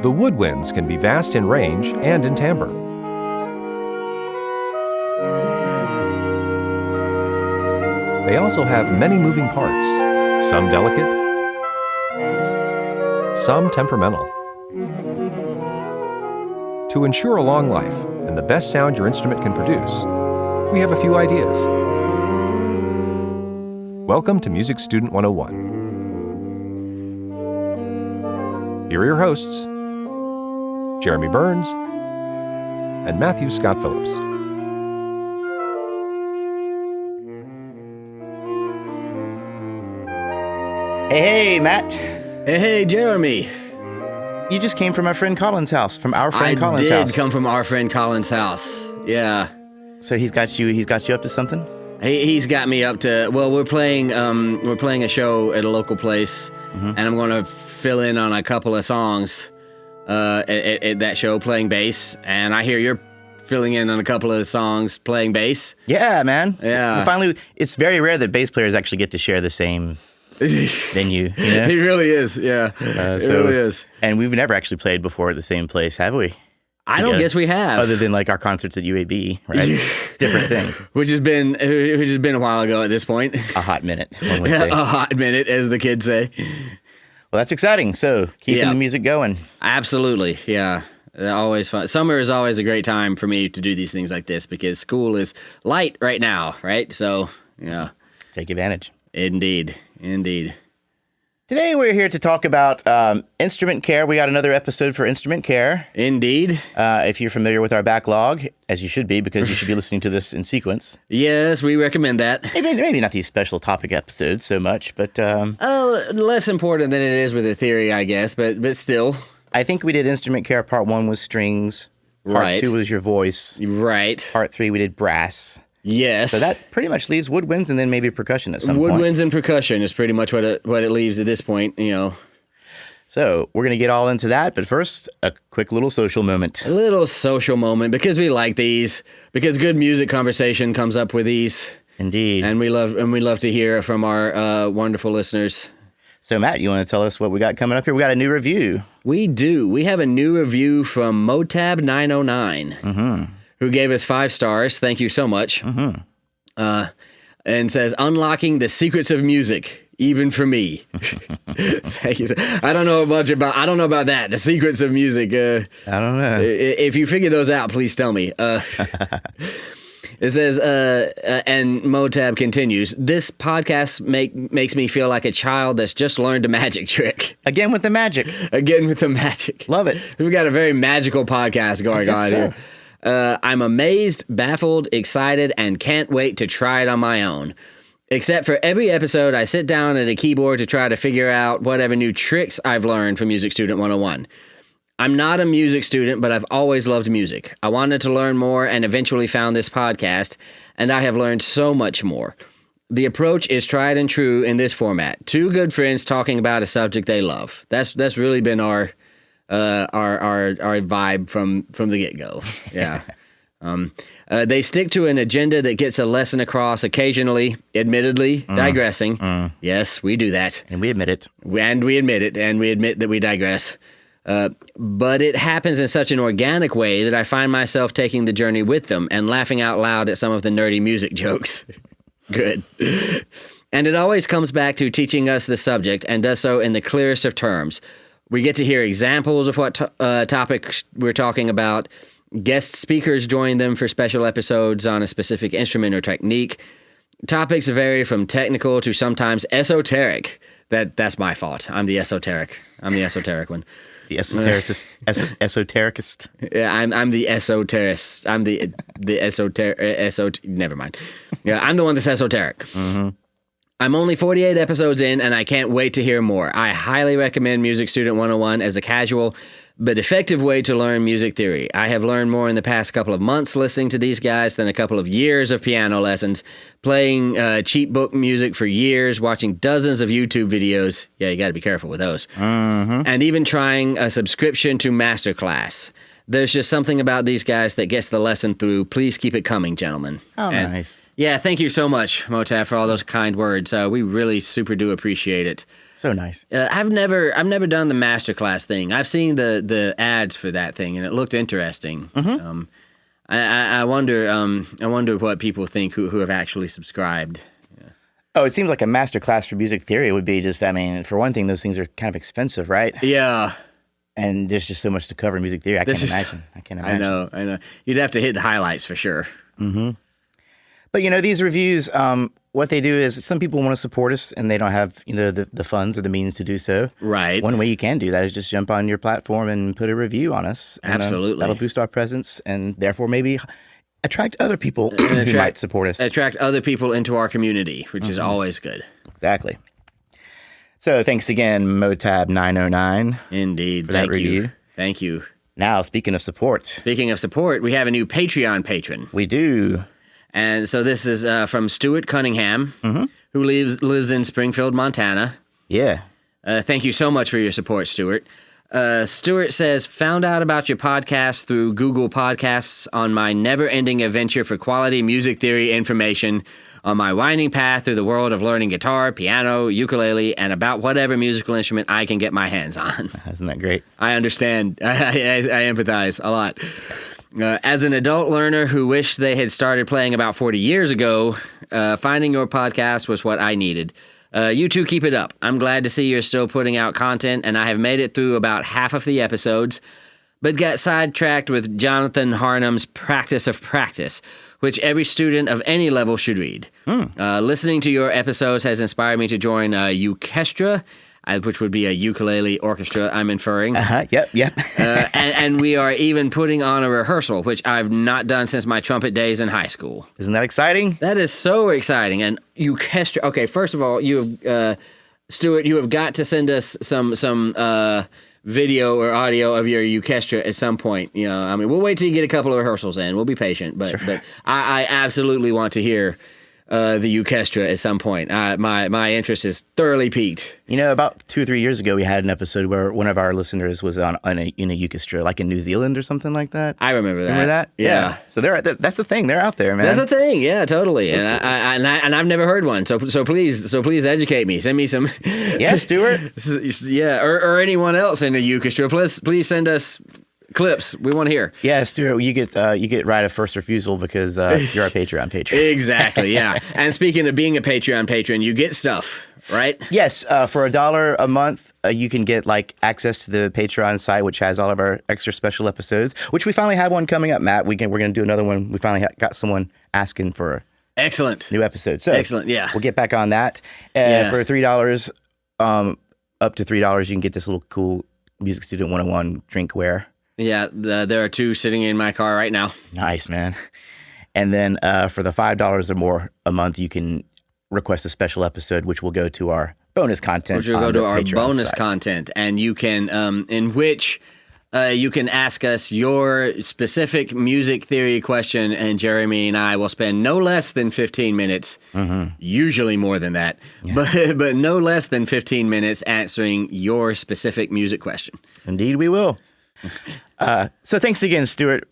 The woodwinds can be vast in range and in timbre. They also have many moving parts, some delicate, some temperamental. To ensure a long life and the best sound your instrument can produce, we have a few ideas. Welcome to Music Student 101. Here are your hosts, Jeremy Burns and Matthew Scott Phillips. Hey, Matt. Hey, Jeremy. You just came from our friend Colin's house, from our friend Colin's house. I did come from our friend Colin's house. Yeah. So he's got you up to something? He's got me up to. Well, we're playing a show at a local place, and I'm going to fill in on a couple of songs at that show, playing bass. And I hear you're filling in on a couple of songs, playing bass. Yeah, man. Yeah. Finally, it's very rare that bass players actually get to share the same venue. You know? It really is, yeah. It really is. And we've never actually played before at the same place, have we? I don't guess we have. Other than like our concerts at UAB, right? Different thing. Which has been a while ago at this point. A hot minute, one would say. A hot minute, as the kids say. Well, that's exciting. So keeping the music going. Absolutely, yeah. Always fun. Summer is always a great time for me to do these things like this because school is light right now, right? So, yeah. Take advantage. Indeed. Today we're here to talk about instrument care. We got another episode for instrument care. Indeed. If you're familiar with our backlog, as you should be, because you should be listening to this in sequence. Yes, we recommend that. Maybe not these special topic episodes so much, but... less important than it is with a theory, I guess, but still. I think we did instrument care. Part 1 was strings. Part 2 was your voice. Right. Part 3 we did brass. Yes. So that pretty much leaves woodwinds and then maybe percussion at some point. Woodwinds and percussion is pretty much what it leaves at this point, you know. So we're going to get all into that, but first, a quick little social moment. A little social moment, because we like these, because good music conversation comes up with these. Indeed. And we love to hear from our wonderful listeners. So Matt, you want to tell us what we got coming up here? We got a new review. We do. We have a new review from Motab909. Who gave us 5 stars. Thank you so much. And says, unlocking the secrets of music, even for me. Thank you. I don't know about that. The secrets of music. I don't know. If you figure those out, please tell me. It says, and Motab continues, this podcast makes me feel like a child that's just learned a magic trick. Again with the magic. Love it. We've got a very magical podcast going on here. I'm amazed, baffled, excited, and can't wait to try it on my own. Except for every episode, I sit down at a keyboard to try to figure out whatever new tricks I've learned from Music Student 101. I'm not a music student, but I've always loved music. I wanted to learn more and eventually found this podcast, and I have learned so much more. The approach is tried and true in this format. 2 good friends talking about a subject they love. That's really been our vibe from the get-go. Yeah. They stick to an agenda that gets a lesson across occasionally, admittedly, digressing. Yes, we do that. And we admit it. And we admit that we digress. But it happens in such an organic way that I find myself taking the journey with them and laughing out loud at some of the nerdy music jokes. Good. And it always comes back to teaching us the subject and does so in the clearest of terms. We get to hear examples of what topics we're talking about. Guest speakers join them for special episodes on a specific instrument or technique. Topics vary from technical to sometimes esoteric. That's my fault. I'm the esoteric one. The esotericist. Yeah, I'm the esoterist. I'm the never mind. Yeah, I'm the one that's esoteric. I'm only 48 episodes in, and I can't wait to hear more. I highly recommend Music Student 101 as a casual but effective way to learn music theory. I have learned more in the past couple of months listening to these guys than a couple of years of piano lessons, playing cheap book music for years, watching dozens of YouTube videos. Yeah, you got to be careful with those. And even trying a subscription to Masterclass. there's just something about these guys that gets the lesson through. Please keep it coming, gentlemen. Oh, nice. Yeah, thank you so much, Motab, for all those kind words. We really super do appreciate it. So nice. I've never done the masterclass thing. I've seen the ads for that thing, and it looked interesting. Mm-hmm. I wonder what people think who have actually subscribed. Oh, it seems like a master class for music theory would be just, I mean, for one thing, those things are kind of expensive, right? Yeah. And there's just so much to cover in music theory. I can't imagine. I know. You'd have to hit the highlights for sure. Mm-hmm. But, these reviews, what they do is some people want to support us and they don't have, the funds or the means to do so. Right. One way you can do that is just jump on your platform and put a review on us. Absolutely. That'll boost our presence and therefore maybe attract other people who might support us. Attract other people into our community, which is always good. Exactly. So thanks again, Motab909. Indeed. For that review. Thank you. Now, speaking of support, we have a new Patreon patron. We do. And so this is from Stuart Cunningham, who lives in Springfield, Montana. Yeah. Thank you so much for your support, Stuart. Stuart says, found out about your podcast through Google Podcasts on my never-ending adventure for quality music theory information on my winding path through the world of learning guitar, piano, ukulele, and about whatever musical instrument I can get my hands on. Isn't that great? I understand. I empathize a lot. As an adult learner who wished they had started playing about 40 years ago, finding your podcast was what I needed. You two keep it up. I'm glad to see you're still putting out content, and I have made it through about half of the episodes, but got sidetracked with Jonathan Harnum's Practice of Practice, which every student of any level should read. Listening to your episodes has inspired me to join Ukestra, which would be a ukulele orchestra, I'm inferring. Yep. And we are even putting on a rehearsal, which I've not done since my trumpet days in high school. Isn't that exciting? That is so exciting. And Ukestra, okay, first of all, Stuart, you have got to send us some video or audio of your Ukestra at some point. We'll wait till you get a couple of rehearsals in. We'll be patient, but I absolutely want to hear the Ukestra at some point. My interest is thoroughly piqued. About 2 or 3 years ago, we had an episode where one of our listeners was in a Ukestra, like in New Zealand or something like that. I remember that. Remember that? Yeah. So that's the thing. They're out there, man. That's a thing. Yeah, totally. So and I've never heard one. So please educate me. Send me some. Yeah, Stuart. Yeah, or anyone else in the Ukestra. Please send us clips. We want to hear. Yeah, Stuart, you get right of first refusal because you're a Patreon patron. Exactly. Yeah. And speaking of being a Patreon patron, you get stuff, right? Yes. For $1 a month, you can get access to the Patreon site, which has all of our extra special episodes. Which we finally have one coming up, Matt. We're going to do another one. We finally got someone asking for excellent new episode. So excellent. Yeah. We'll get back on that. For $3, up to $3, you can get this little cool Music Student 101 drinkware. Yeah, there are 2 sitting in my car right now. Nice, man. And then for the $5 or more a month, you can request a special episode, which will go to our bonus content. Which will go to our Patreon bonus site. Content, and you can, in which you can ask us your specific music theory question, and Jeremy and I will spend no less than 15 minutes, usually more than that, but no less than 15 minutes answering your specific music question. Indeed, we will. So thanks again, Stuart.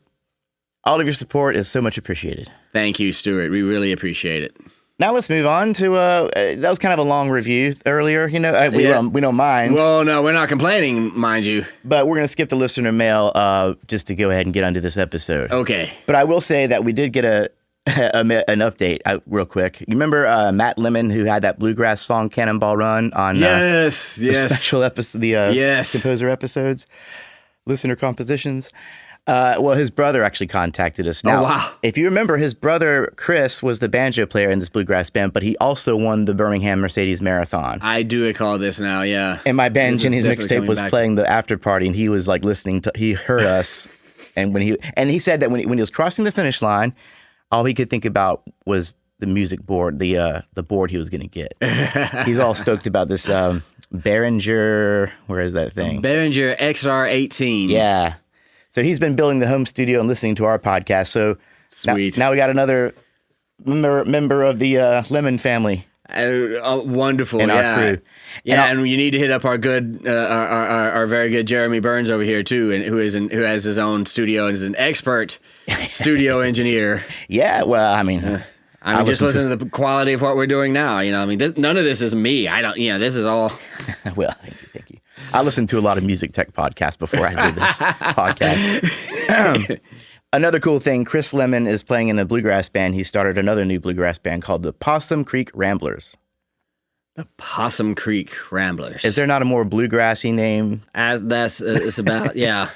All of your support is so much appreciated. Thank you, Stuart. We really appreciate it. Now let's move on to that was kind of a long review earlier. We don't mind. Well, no, we're not complaining, mind you. But we're going to skip the listener mail just to go ahead and get onto this episode. Okay. But I will say that we did get an update out real quick. You remember Matt Lemon, who had that bluegrass song "Cannonball Run" on the special episode, the composer episodes. Listener compositions. Well, his brother actually contacted us. Now, wow. If you remember, his brother, Chris, was the banjo player in this bluegrass band, but he also won the Birmingham Mercedes Marathon. I do recall this now, yeah. And my band, Jenny's Mixtape, was playing the after party, and he was listening to, he heard us. And he said that when he was crossing the finish line, all he could think about was the music board, the board he was going to get. He's all stoked about this Behringer, where is that thing? Behringer XR18. Yeah. So he's been building the home studio and listening to our podcast. So sweet. Now we got another member of the Lemon family Wonderful, in our crew. Yeah, and you need to hit up our good, our very good Jeremy Burns over here too, and who has his own studio and is an expert studio engineer. Yeah, well, I mean, just listen to the quality of what we're doing now. You know, I mean, none of this is me. I don't. You know, this is all. Well, thank you. I listened to a lot of music tech podcasts before I did this podcast. Another cool thing, Chris Lemon is playing in a bluegrass band. He started another new bluegrass band called the Possum Creek Ramblers. The Possum Creek Ramblers. Is there not a more bluegrassy name? It's about, yeah.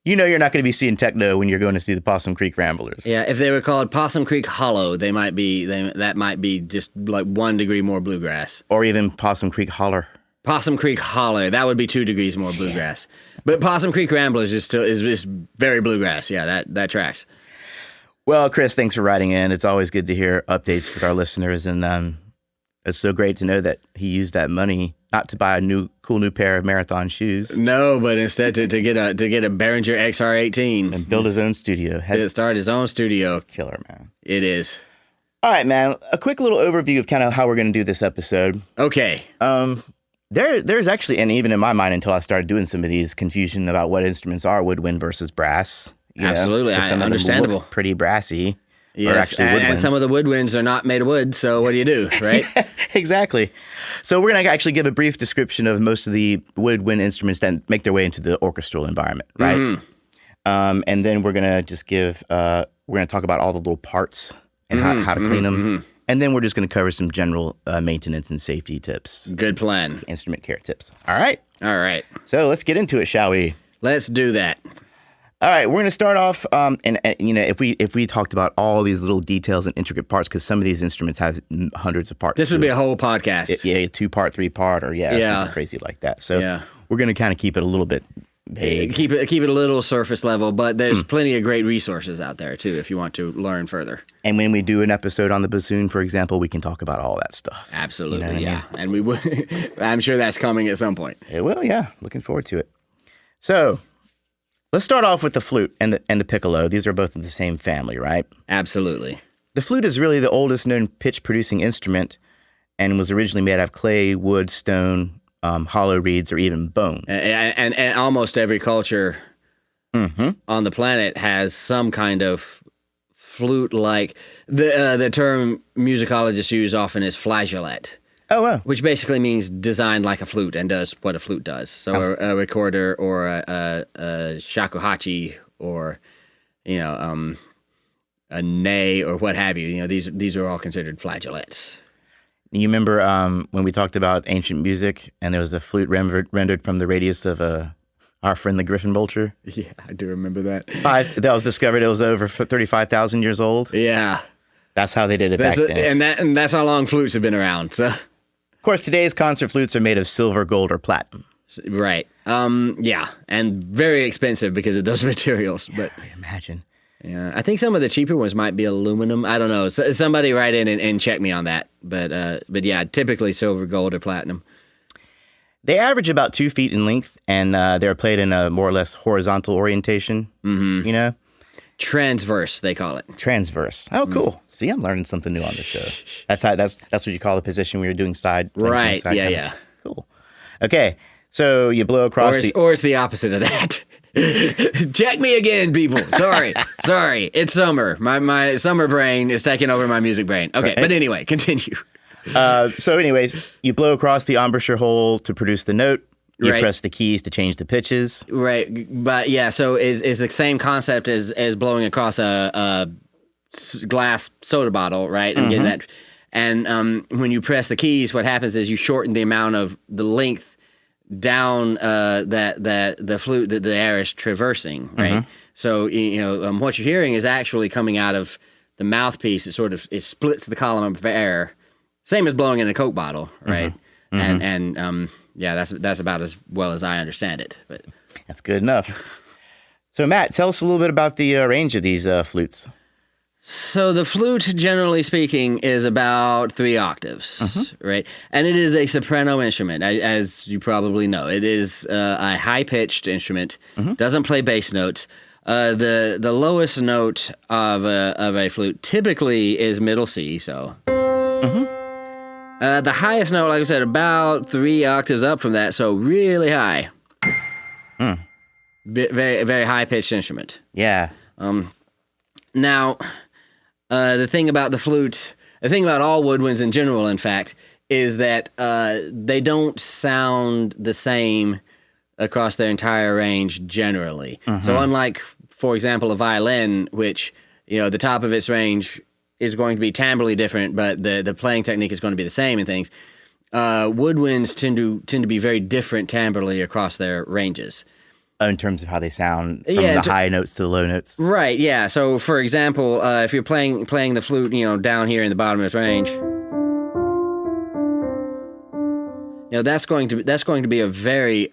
You know you're not going to be seeing techno when you're going to see the Possum Creek Ramblers. Yeah, if they were called Possum Creek Hollow, that might be just like 1 degree more bluegrass. Or even Possum Creek Holler. Possum Creek Holler, that would be 2 degrees more bluegrass. But Possum Creek Ramblers is very bluegrass. Yeah, that tracks. Well, Chris, thanks for writing in. It's always good to hear updates with our listeners, and it's so great to know that he used that money not to buy a cool new pair of marathon shoes. No, but instead to get a Behringer XR18 and build his own studio. Start his own studio. It's killer, man. It is. All right, man. A quick little overview of kind of how we're going to do this episode. Okay. There's actually, and even in my mind until I started doing some of these, confusion about what instruments are woodwind versus brass. Absolutely, understandable. Pretty brassy. Yes, and some of the woodwinds are not made of wood, so what do you do, right? Exactly. So we're going to actually give a brief description of most of the woodwind instruments that make their way into the orchestral environment, right? Mm-hmm. And then we're going to just we're going to talk about all the little parts and how to clean them. Mm-hmm. And then we're just going to cover some general maintenance and safety tips. Good plan. Instrument care tips. All right. All right. So let's get into it, shall we? Let's do that. All right, we're going to start off, and you know, if we talked about all these little details and intricate parts, because some of these instruments have hundreds of parts. This would be a whole podcast. 2-part, 3-part, or something crazy like that. So we're going to kind of keep it a little bit vague. Keep it a little surface level, but there's plenty of great resources out there too if you want to learn further. And when we do an episode on the bassoon, for example, we can talk about all that stuff. Absolutely, you know what I mean? And we would. I'm sure that's coming at some point. It will, yeah. Looking forward to it. So. Let's start off with the flute and the piccolo. These are both in the same family, right? Absolutely. The flute is really the oldest known pitch-producing instrument and was originally made out of clay, wood, stone, hollow reeds, or even bone. And almost every culture on the planet has some kind of flute-like. The term musicologists use often is flageolet. Oh, wow. Which basically means designed like a flute and does what a flute does. So a recorder or a shakuhachi or, a ney or what have you. You know, these are all considered flageolets. You remember when we talked about ancient music and there was a flute rendered from the radius of our friend the griffin vulture? Yeah, I do remember that. That was discovered. It was over 35,000 years old. Yeah. That's how they did it back then. And that's how long flutes have been around, so... Of course, today's concert flutes are made of silver, gold, or platinum. Right. Yeah, and very expensive because of those materials. But I imagine. Yeah, I think some of the cheaper ones might be aluminum. I don't know. Somebody write in and check me on that. But yeah, typically silver, gold, or platinum. They average about 2 feet in length, and they're played in a more or less horizontal orientation. Mm-hmm. You know. Transverse, they call it. Transverse. Oh, cool. See, I'm learning something new on the show. That's what you call the position where you're doing side. Right. Side yeah. Cool. Okay. So you blow across or it's the opposite of that. Check me again, people. Sorry. It's summer. My summer brain is taking over my music brain. Okay, right. But anyway, continue. So anyways, you blow across the embouchure hole to produce the note. You press the keys to change the pitches. Right. But yeah, so it's the same concept as blowing across a glass soda bottle, right? And getting that. And when you press the keys, what happens is you shorten the amount of the length down that the flute that the air is traversing, right? So what you're hearing is actually coming out of the mouthpiece. It splits the column of air, same as blowing in a Coke bottle, right? And yeah, that's about as well as I understand it. But that's good enough. So Matt, tell us a little bit about the range of these flutes. So the flute, generally speaking, is about 3 octaves, right? And it is a soprano instrument, as you probably know. It is a high-pitched instrument, doesn't play bass notes. The lowest note of a flute typically is middle C, so... The highest note, like I said, about 3 octaves up from that, so really high. Very, very high-pitched instrument. Yeah. Now, the thing about the flute, the thing about all woodwinds in general, in fact, is that they don't sound the same across their entire range generally. So unlike, for example, a violin, which, the top of its range is going to be timbrally different, but the playing technique is going to be the same and things, woodwinds tend to be very different timbrally across their ranges. In terms of how they sound, from the high notes to the low notes. Right, yeah. So, for example, if you're playing the flute, down here in the bottom of its range, that's going to be a very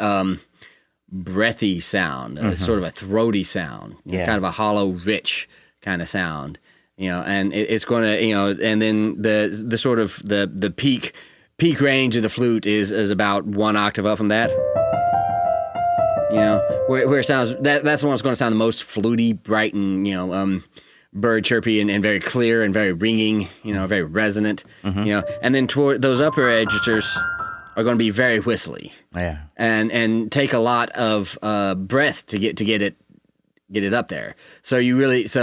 breathy sound, sort of a throaty sound, kind of a hollow, rich kind of sound, and it's going to, and then the sort of the peak range of the flute is about 1 octave up from that. Where it sounds, that's the one that's going to sound the most fluty, bright, and bird chirpy, and very clear and very ringing, very resonant, and then toward those upper registers are going to be very whistly, and take a lot of breath to get it up there. So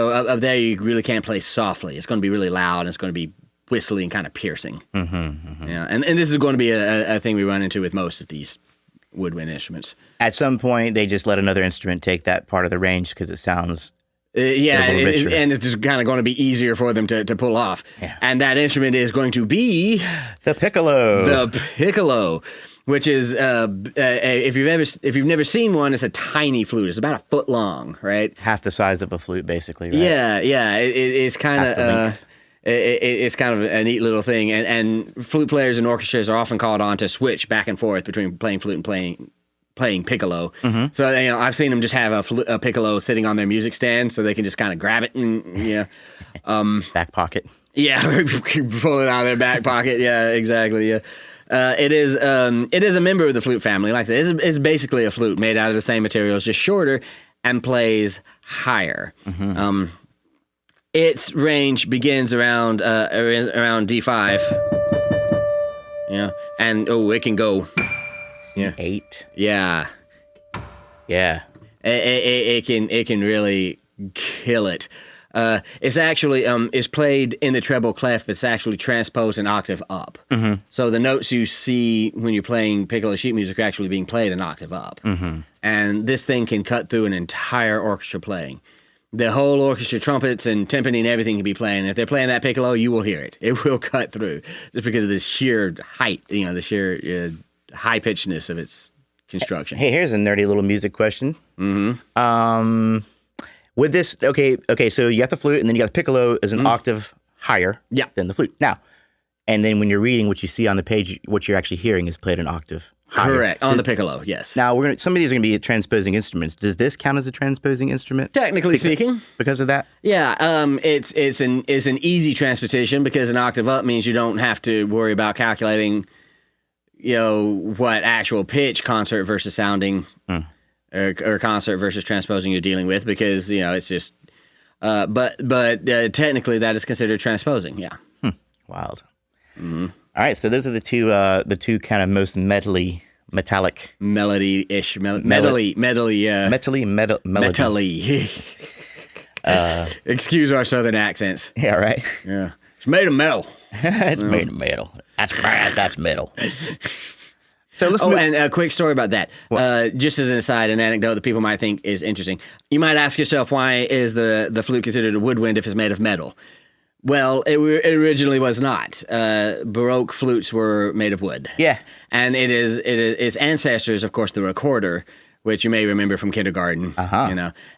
up there you really can't play softly. It's going to be really loud, and it's going to be whistly and kind of piercing. And this is going to be a thing we run into with most of these woodwind instruments. At some point, they just let another instrument take that part of the range because it sounds and it's just kind of going to be easier for them to pull off. And that instrument is going to be the piccolo. The piccolo, which is if you've never seen one, it's a tiny flute. It's about 1 foot long, right? Half the size of a flute, basically. Right? Yeah. It's kind of. It's kind of a neat little thing, and flute players and orchestras are often called on to switch back and forth between playing flute and playing piccolo. So I've seen them just have a piccolo sitting on their music stand, so they can just kind of grab it and back pocket. Yeah, pull it out of their back pocket. Yeah, exactly. Yeah, it is a member of the flute family. Like I said, it's basically a flute made out of the same materials, just shorter, and plays higher. Its range begins around D5. And it can go C8. Yeah. It can really kill it. It's actually is played in the treble clef, but it's actually transposed an octave up. So the notes you see when you're playing piccolo sheet music are actually being played an octave up. And this thing can cut through an entire orchestra playing. The whole orchestra, trumpets and timpani and everything can be playing. If they're playing that piccolo, you will hear it. It will cut through just because of this sheer height, the sheer high-pitchedness of its construction. Hey, here's a nerdy little music question. With this, okay, so you got the flute, and then you got the piccolo as an octave higher than the flute. Now, and then when you're reading what you see on the page, what you're actually hearing is played an octave higher. Correct, on the piccolo, yes. Now, some of these are going to be transposing instruments. Does this count as a transposing instrument? Technically speaking. Because of that? Yeah, it's an easy transposition because an octave up means you don't have to worry about calculating, what actual pitch concert versus sounding or concert versus transposing you're dealing with because, it's just, but technically that is considered transposing, yeah. Wild. All right, so those are the two kind of most metallic. Melody-ish. Medley, yeah. Metally. Excuse our southern accents. Yeah, right. Yeah. It's made of metal. It's made of metal. That's brass, that's metal. So let's move. And a quick story about that. Just as an aside, an anecdote that people might think is interesting. You might ask yourself, why is the flute considered a woodwind if it's made of metal? Well, it originally was not. Baroque flutes were made of wood. Yeah. And its ancestors, of course, the recorder, which you may remember from kindergarten,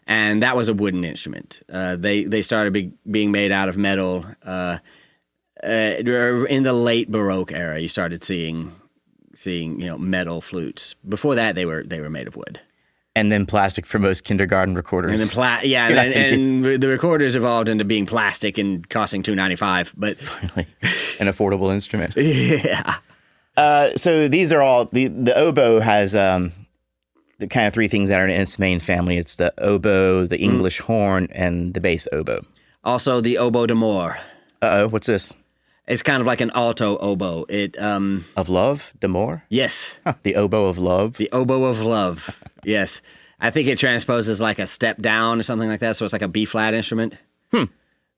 and that was a wooden instrument. They started being made out of metal in the late Baroque era. You started seeing metal flutes. Before that, they were made of wood. And then plastic for most kindergarten recorders. And then and the recorders evolved into being plastic and costing $2.95. But finally, an affordable instrument. Yeah. So these are all the oboe has the kind of three things that are in its main family. It's the oboe, the English horn, and the bass oboe. Also the oboe d'amore. What's this? It's kind of like an alto oboe. Of love, d'amour? Yes. The oboe of love? The oboe of love. Yes. I think it transposes like a step down or something like that. So it's like a B flat instrument.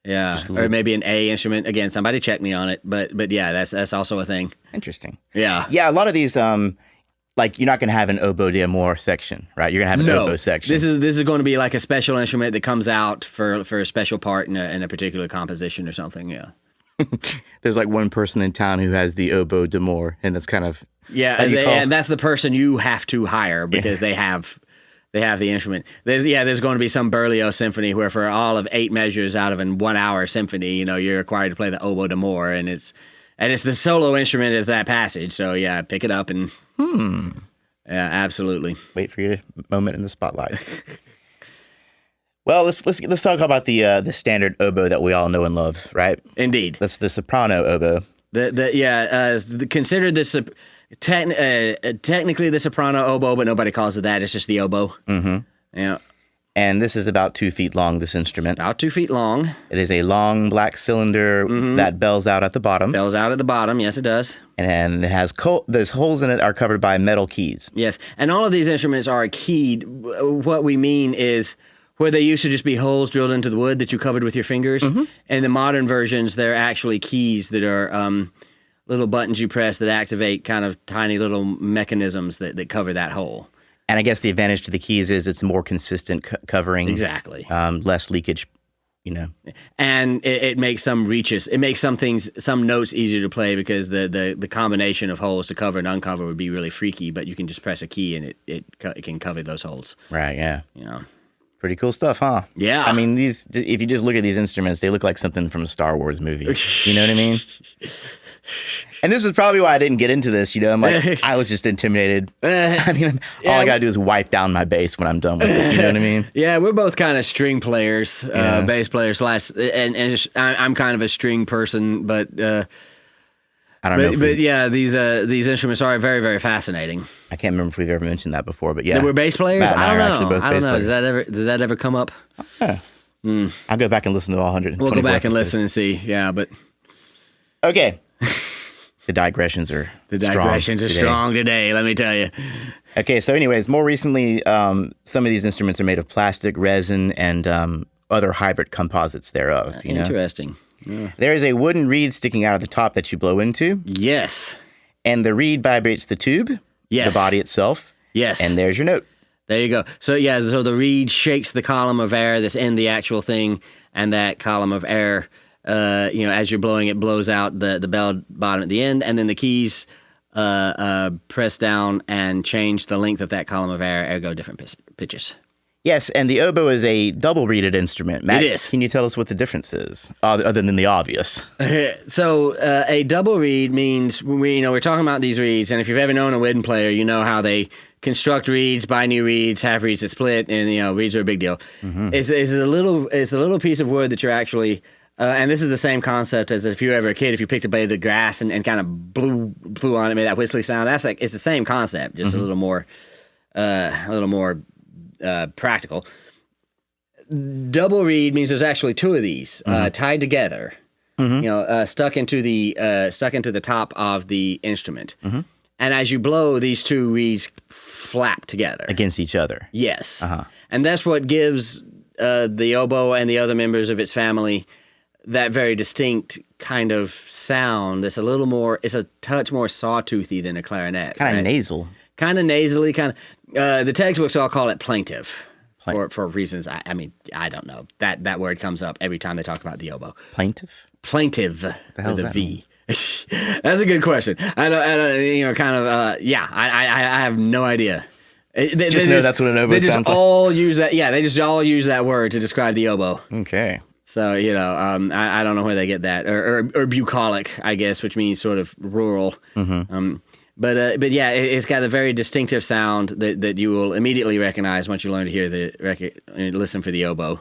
Yeah. Or maybe an A instrument. Again, somebody check me on it. But yeah, that's also a thing. Interesting. Yeah. Yeah, a lot of these, like, you're not going to have an oboe d'amour section, right? You're going to have an oboe section. This is going to be like a special instrument that comes out for a special part in a particular composition or something. Yeah. There's like one person in town who has the oboe d'amour, and that's kind of and that's the person you have to hire because they have the instrument. There's going to be some Berlioz symphony where for all of 8 measures out of a 1 hour symphony, you're required to play the oboe d'amour, and it's the solo instrument of that passage. So yeah, pick it up and yeah, absolutely. Wait for your moment in the spotlight. Well, let's talk about the standard oboe that we all know and love, right? Indeed. That's the soprano oboe. Considered this technically the soprano oboe, but nobody calls it that. It's just the oboe. Mm-hmm. Yeah. And this is about 2 feet long, this instrument. About 2 feet long. It is a long black cylinder that bells out at the bottom. Bells out at the bottom, yes it does. And it has those holes in it are covered by metal keys. Yes, and all of these instruments are keyed. What we mean is where they used to just be holes drilled into the wood that you covered with your fingers. Mm-hmm. In the modern versions, they're actually keys that are little buttons you press that activate kind of tiny little mechanisms that cover that hole. And I guess the advantage to the keys is it's more consistent covering. Exactly. Less leakage, And it makes some reaches. It makes some notes easier to play because the combination of holes to cover and uncover would be really freaky, but you can just press a key and it can cover those holes. Right, yeah. Yeah. Pretty cool stuff, huh? Yeah. I mean, if you just look at these instruments, they look like something from a Star Wars movie. You know what I mean? And this is probably why I didn't get into this, I'm like, I was just intimidated. I mean, all I got to do is wipe down my bass when I'm done with it. You know what I mean? Yeah, we're both kind of string players, bass players, and I'm kind of a string person, but I don't know. But yeah, these instruments are very, very fascinating. I can't remember if we've ever mentioned that before, but yeah. That we're bass players? I don't know. Did that ever come up? Yeah. I'll go back and listen to all 100. We'll go back and listen and see. Yeah, but okay. The digressions are strong today, let me tell you. Okay, so anyways, more recently, some of these instruments are made of plastic, resin, and other hybrid composites thereof. Interesting. Yeah. There is a wooden reed sticking out of the top that you blow into. Yes. And the reed vibrates the tube, the body itself. Yes. And there's your note. There you go. So so the reed shakes the column of air that's in the actual thing, and that column of air, as you're blowing it, blows out the bell bottom at the end, and then the keys press down and change the length of that column of air, ergo different pitches. Yes, and the oboe is a double-reeded instrument. Matt, it is. Can you tell us what the difference is, other than the obvious? So a double reed means we're talking about these reeds, and if you've ever known a wind player, you know how they construct reeds, buy new reeds, have reeds that split, and reeds are a big deal. Mm-hmm. It's the little piece of wood that you're actually. And this is the same concept as if you were ever a kid, if you picked a blade of grass and kind of blew on it, made that whistly sound. It's the same concept, just a little more practical. Double reed means there's actually 2 of these tied together, stuck into the top of the instrument. Mm-hmm. And as you blow, these 2 reeds flap together against each other. Yes, uh-huh. And that's what gives the oboe and the other members of its family that very distinct kind of sound. That's it's a touch more sawtoothy than a clarinet. Kind of nasal. Kind of nasally, the textbooks all call it plaintive for reasons. I don't know. That word comes up every time they talk about the oboe. Plaintive? Plaintive. What the hell with is a that V. That's a good question. I have no idea. They know that's what an oboe sounds like. They just all use that. Yeah, they just all use that word to describe the oboe. Okay. So, I don't know where they get that. Or bucolic, I guess, which means sort of rural. Mm-hmm. But yeah, it's got a very distinctive sound that you will immediately recognize once you learn to hear listen for the oboe.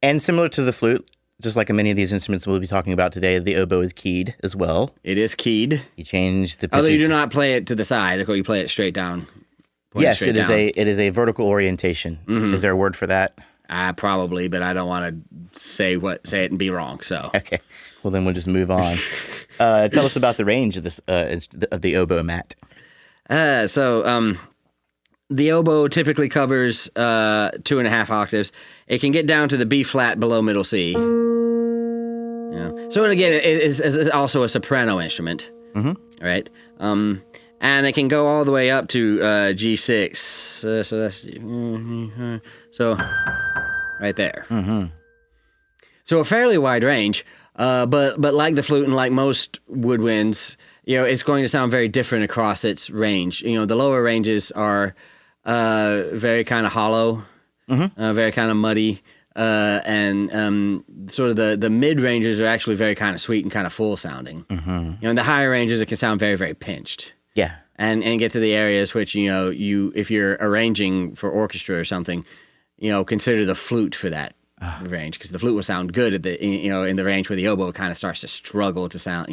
And similar to the flute, just like many of these instruments we'll be talking about today, the oboe is keyed as well. It is keyed. You change the pitches. Although you do not play it to the side, you play it straight down. Yes, it is a vertical orientation. Mm-hmm. Is there a word for that? Probably, but I don't want to say it and be wrong. So Okay. Well, then we'll just move on. Tell us about the range of this of the oboe, Matt. The oboe typically covers 2.5 octaves. It can get down to the B flat below middle C. So again, it is also a soprano instrument, right? And it can go all the way up to G6. So that's so right there. So a fairly wide range, but like the flute and like most woodwinds, it's going to sound very different across its range. The lower ranges are very kind of hollow, very kind of muddy, and sort of the mid ranges are actually very kind of sweet and kind of full sounding. In the higher ranges, it can sound very, very pinched. Yeah. And get to the areas which if you're arranging for orchestra or something, consider the flute for that range, because the flute will sound good at the in the range where the oboe kind of starts to struggle to sound.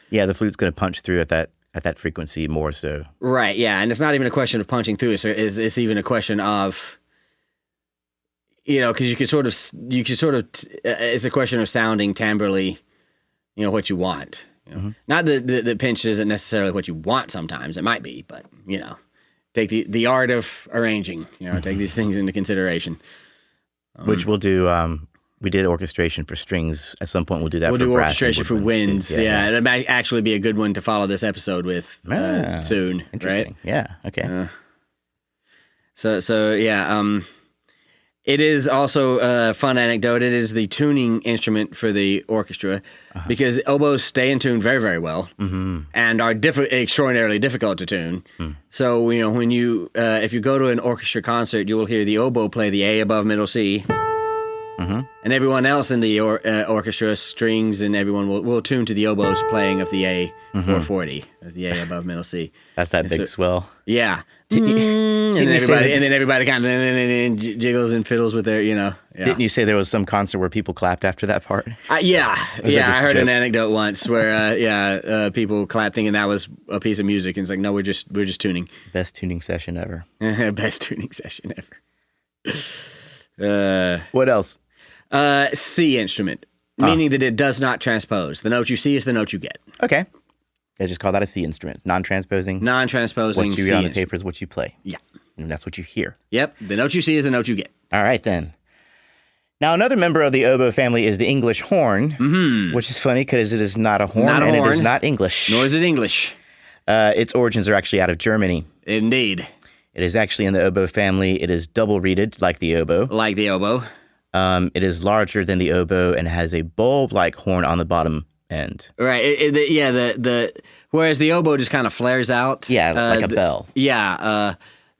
Yeah, the flute's going to punch through at that frequency more so. Right. Yeah, and it's not even a question of punching through. It's even a question of because you could sort of it's a question of sounding timbrally, what you want. Not that the pinch isn't necessarily what you want. Sometimes it might be, but take the art of arranging. Take these things into consideration. Which we'll do. We did orchestration for strings. At some point, we'll do that. We'll for do brass orchestration for winds. Yeah, it might actually be a good one to follow this episode with soon. Interesting. Right? Yeah. Okay. So yeah. It is also a fun anecdote. It is the tuning instrument for the orchestra because oboes stay in tune very, very well and are extraordinarily difficult to tune. So, when if you go to an orchestra concert, you will hear the oboe play the A above middle C. And everyone else in the orchestra, strings and everyone will tune to the oboe's playing of the A 440, of the A above middle C. That's that big swell. Yeah. And then everybody kind of jiggles and fiddles with their, Yeah. Didn't you say there was some concert where people clapped after that part? Yeah. I heard an anecdote once where, people clapped thinking that was a piece of music, and it's like, no, we're just tuning. Best tuning session ever. Best tuning session ever. What else? C instrument, meaning that it does not transpose. The note you see is the note you get. Okay. They just call that a C instrument. Non-transposing. Non-transposing. What you read on the paper is what you play. Yeah. And that's what you hear. Yep. The note you see is the note you get. All right, then. Now, another member of the oboe family is the English horn, which is funny because it is not a horn and it is not English. Nor is it English. Its origins are actually out of Germany. Indeed. It is actually in the oboe family. It is double-reeded like the oboe. Like the oboe. It is larger than the oboe and has a bulb-like horn on the bottom end. Right. Whereas the oboe just kind of flares out. Yeah, like a bell. Yeah,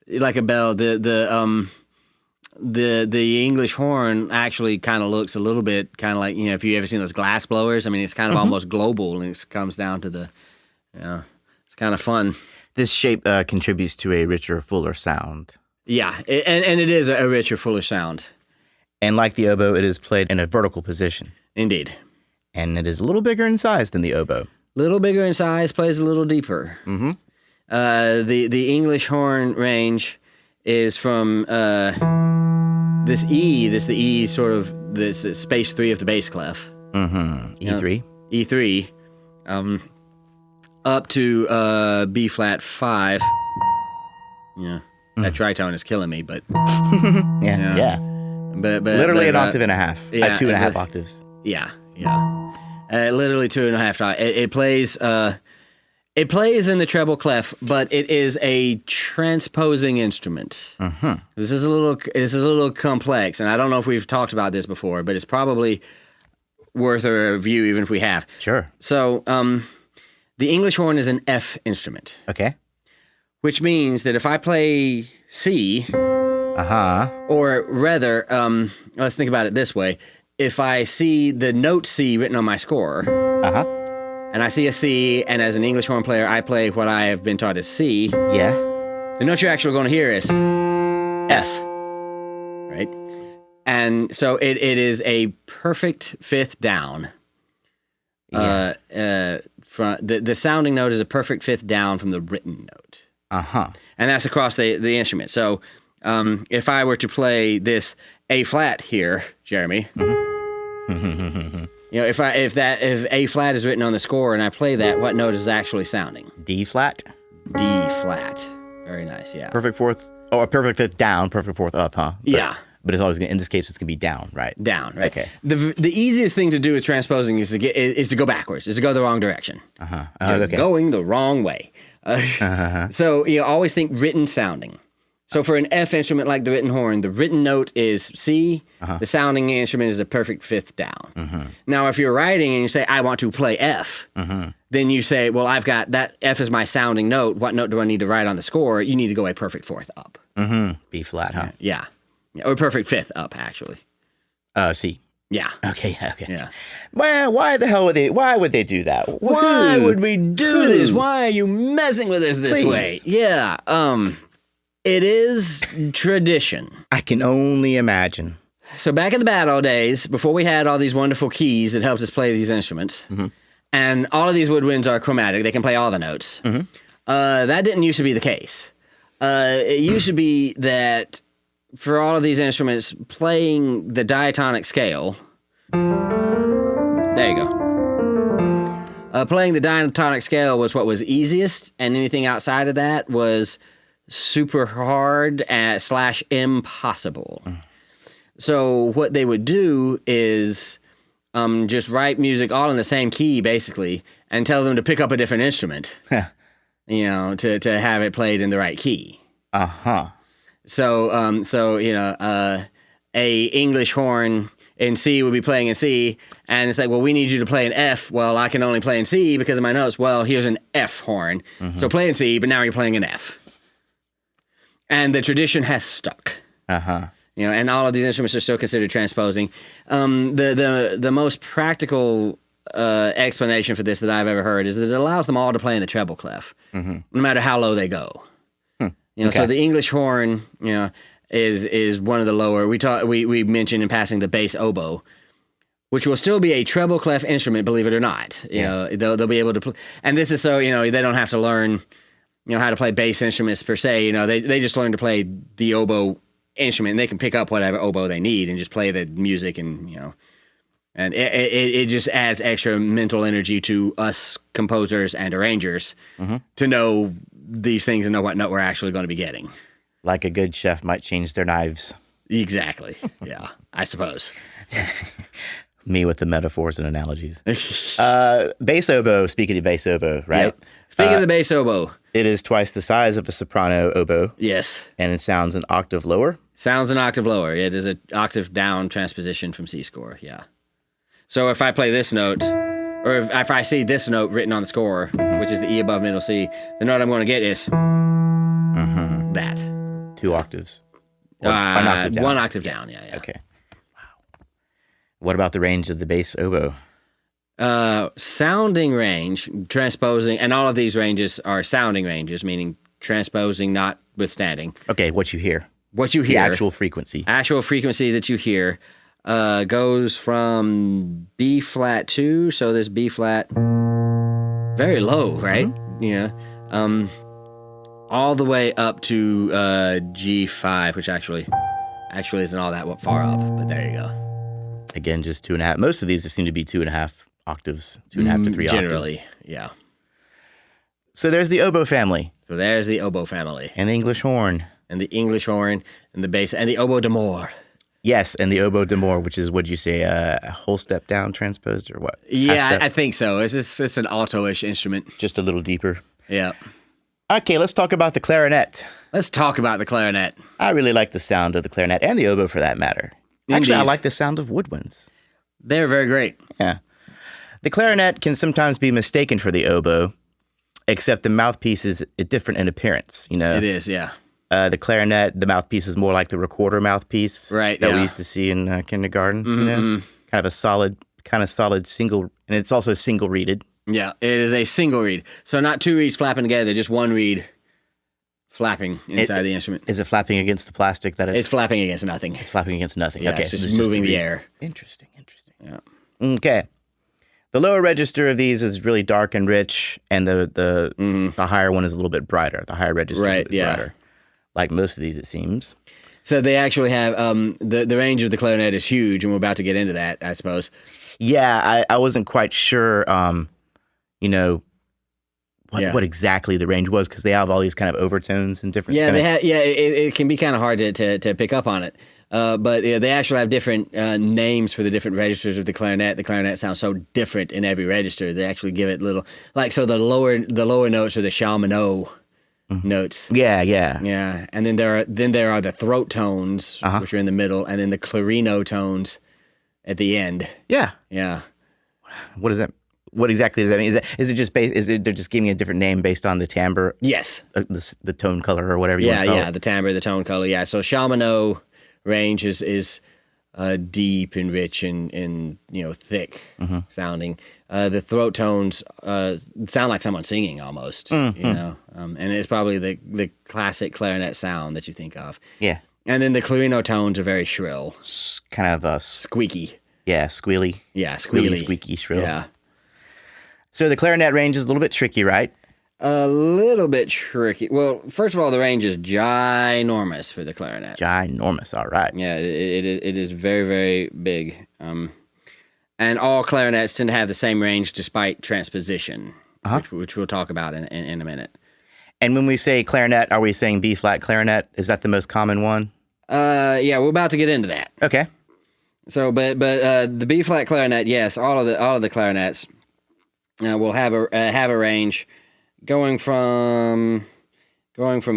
like a bell. The English horn actually kind of looks a little bit kind of like, if you ever seen those glass blowers. I mean, it's kind of almost global, and it comes down to the, it's kind of fun. This shape contributes to a richer, fuller sound. Yeah, and it is a richer, fuller sound. And like the oboe, it is played in a vertical position. Indeed. And it is a little bigger in size than the oboe. Little bigger in size, plays a little deeper. The English horn range is from this E sort of, this is space 3 of the bass clef. E3. E3. Up to B flat 5. Yeah. That tritone is killing me, but... Yeah. But literally an octave and a half. Yeah, 2.5 octaves. Yeah. Literally 2.5. It plays in the treble clef, but it is a transposing instrument. This is a little complex, and I don't know if we've talked about this before, but it's probably worth a review even if we have. Sure. So, the English horn is an F instrument. Okay. Which means that if I play C, or rather, let's think about it this way. If I see the note C written on my score, and I see a C, and as an English horn player, I play what I have been taught as C, the note you're actually going to hear is F, right? And so it is a perfect fifth down. From the sounding note is a perfect fifth down from the written note. And that's across the instrument. So if I were to play this A flat here, Jeremy. You know, if A flat is written on the score and I play that, what note is actually sounding? D flat. D flat. Very nice. Yeah. Perfect fourth. Oh, a perfect fifth down. Perfect fourth up, huh? Yeah. But it's always in this case it's gonna be down, right? Down, right? Okay. The easiest thing to do with transposing is to go backwards. Is to go the wrong direction. You're going the wrong way. So you always think written sounding. So for an F instrument like the written horn, the written note is C. The sounding instrument is a perfect fifth down. Now, if you're writing and you say, I want to play F, then you say, well, I've got that F is my sounding note. What note do I need to write on the score? You need to go a perfect fourth up. B flat, huh? Yeah. Or perfect fifth up, actually. C. Yeah. Okay. Yeah. Well, why would they do that? Why would we do this? Why are you messing with us this way? Yeah. It is tradition. I can only imagine. So back in the bad old days, before we had all these wonderful keys that helped us play these instruments, and all of these woodwinds are chromatic, they can play all the notes. That didn't used to be the case. It used to be that for all of these instruments, playing the diatonic scale, there you go. Playing the diatonic scale was what was easiest, and anything outside of that was super hard / impossible. So what they would do is just write music all in the same key, basically, and tell them to pick up a different instrument, you know, to have it played in the right key. So you know, a English horn in C would be playing in C, and it's like, well, we need you to play an F. Well, I can only play in C because of my notes. Well, here's an F horn, so play in C, but now you're playing an F. And the tradition has stuck. You know, and all of these instruments are still considered transposing. The most practical explanation for this that I've ever heard is that it allows them all to play in the treble clef, no matter how low they go. You know, so the English horn, you know, is one of the lower. We mentioned in passing the bass oboe, which will still be a treble clef instrument, believe it or not. You know, they'll be able to play, and this is so, you know, they don't have to learn, you know, how to play bass instruments per se. You know, they just learn to play the oboe instrument, and they can pick up whatever oboe they need and just play the music, and you know, and it just adds extra mental energy to us composers and arrangers to know these things and know what note we're actually going to be getting. Like a good chef might change their knives. Exactly. Yeah, I suppose. Me with the metaphors and analogies. Bass oboe, speaking of bass oboe, right? Yep. Speaking of the bass oboe. It is twice the size of a soprano oboe. Yes. And it sounds an octave lower. Sounds an octave lower. It is an octave down transposition from C score, yeah. So if I play this note, or if I see this note written on the score, which is the E above middle C, the note I'm going to get is that. 2 octaves. Or an octave down. 1 octave down, yeah. Okay. Wow. What about the range of the bass oboe? Sounding range, transposing, and all of these ranges are sounding ranges, meaning transposing, notwithstanding. Okay, what you hear. What you hear. The actual frequency. Actual frequency that you hear goes from B flat 2, so this B flat, very low, right? Yeah. All the way up to G5, which actually isn't all that far up, but there you go. Again, just 2.5. Most of these seem to be 2.5 octaves, 2.5 to 3 generally, octaves. Yeah. So there's the oboe family. So there's the oboe family. And the English horn. And the English horn, and the bass, and the oboe d'amore. Yes, and the oboe d'amore, which is, what'd you say, a whole step down transposed or what? Yeah, I think so. It's an alto-ish instrument. Just a little deeper. Yeah. Okay, let's talk about the clarinet. Let's talk about the clarinet. I really like the sound of the clarinet, and the oboe for that matter. Indeed. Actually, I like the sound of woodwinds. They're very great. Yeah. The clarinet can sometimes be mistaken for the oboe, except the mouthpiece is different in appearance, you know? It is, yeah. The clarinet, the mouthpiece is more like the recorder mouthpiece that we used to see in kindergarten. You know? Kind of a solid single, and it's also single reeded. Yeah, it is a single reed. So not 2 reeds flapping together, just 1 reed flapping inside the instrument. Is it flapping against the plastic? It's flapping against nothing. It's flapping against nothing. Yeah, Okay, it's so just moving the air. Interesting. Yeah. Okay. The lower register of these is really dark and rich, and the higher one is a little bit brighter. The higher register is a bit brighter. Like most of these, it seems. So they actually have the range of the clarinet is huge, and we're about to get into that, I suppose. Yeah, I wasn't quite sure, what exactly the range was, because they have all these kind of overtones and different. It can be kind of hard to pick up on it. But they actually have different names for the different registers of the clarinet. The clarinet sounds so different in every register. They actually give it little, so the lower notes are the chaminot notes. Yeah. And then there are the throat tones, which are in the middle, and then the clarinet tones at the end. Yeah. What is that? What exactly does that mean? Is it just they're just giving a different name based on the timbre? Yes. The tone color or whatever you want to call it. The timbre, the tone color. Yeah. So chaminot range is deep and rich and thick sounding. The throat tones sound like someone singing almost. And it's probably the classic clarinet sound that you think of. Yeah. And then the clarinet tones are very shrill, kind of squeaky. Yeah, squealy. Yeah, squealy, squeaky, shrill. Yeah. So the clarinet range is a little bit tricky, right? A little bit tricky. Well, first of all, the range is ginormous for the clarinet. Ginormous, all right. Yeah, it is very, very big. And all clarinets tend to have the same range despite transposition, which we'll talk about in a minute. And when we say clarinet, are we saying B-flat clarinet? Is that the most common one? Yeah, we're about to get into that. Okay. So, but the B-flat clarinet, yes, all of the clarinets will have a range going from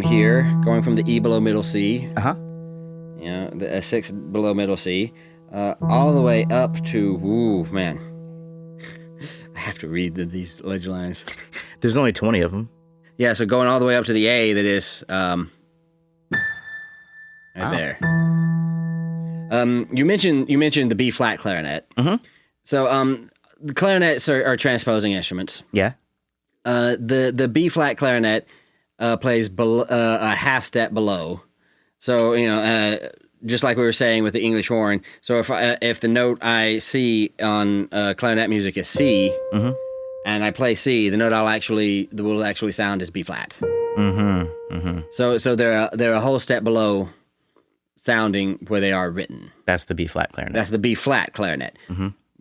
here, going from the E below middle C, the 6 below middle C, all the way up to I have to read these ledger lines. There's only 20 of them. Yeah, so going all the way up to the A, that is right there. You mentioned the B flat clarinet. Mm-hmm. So the clarinets are transposing instruments. Yeah. The B flat clarinet plays a half step below. So just like we were saying with the English horn. So if the note I see on clarinet music is C, and I play C, the note will actually sound as B flat. So they're a whole step below sounding where they are written. That's the B flat clarinet. That's the B flat clarinet.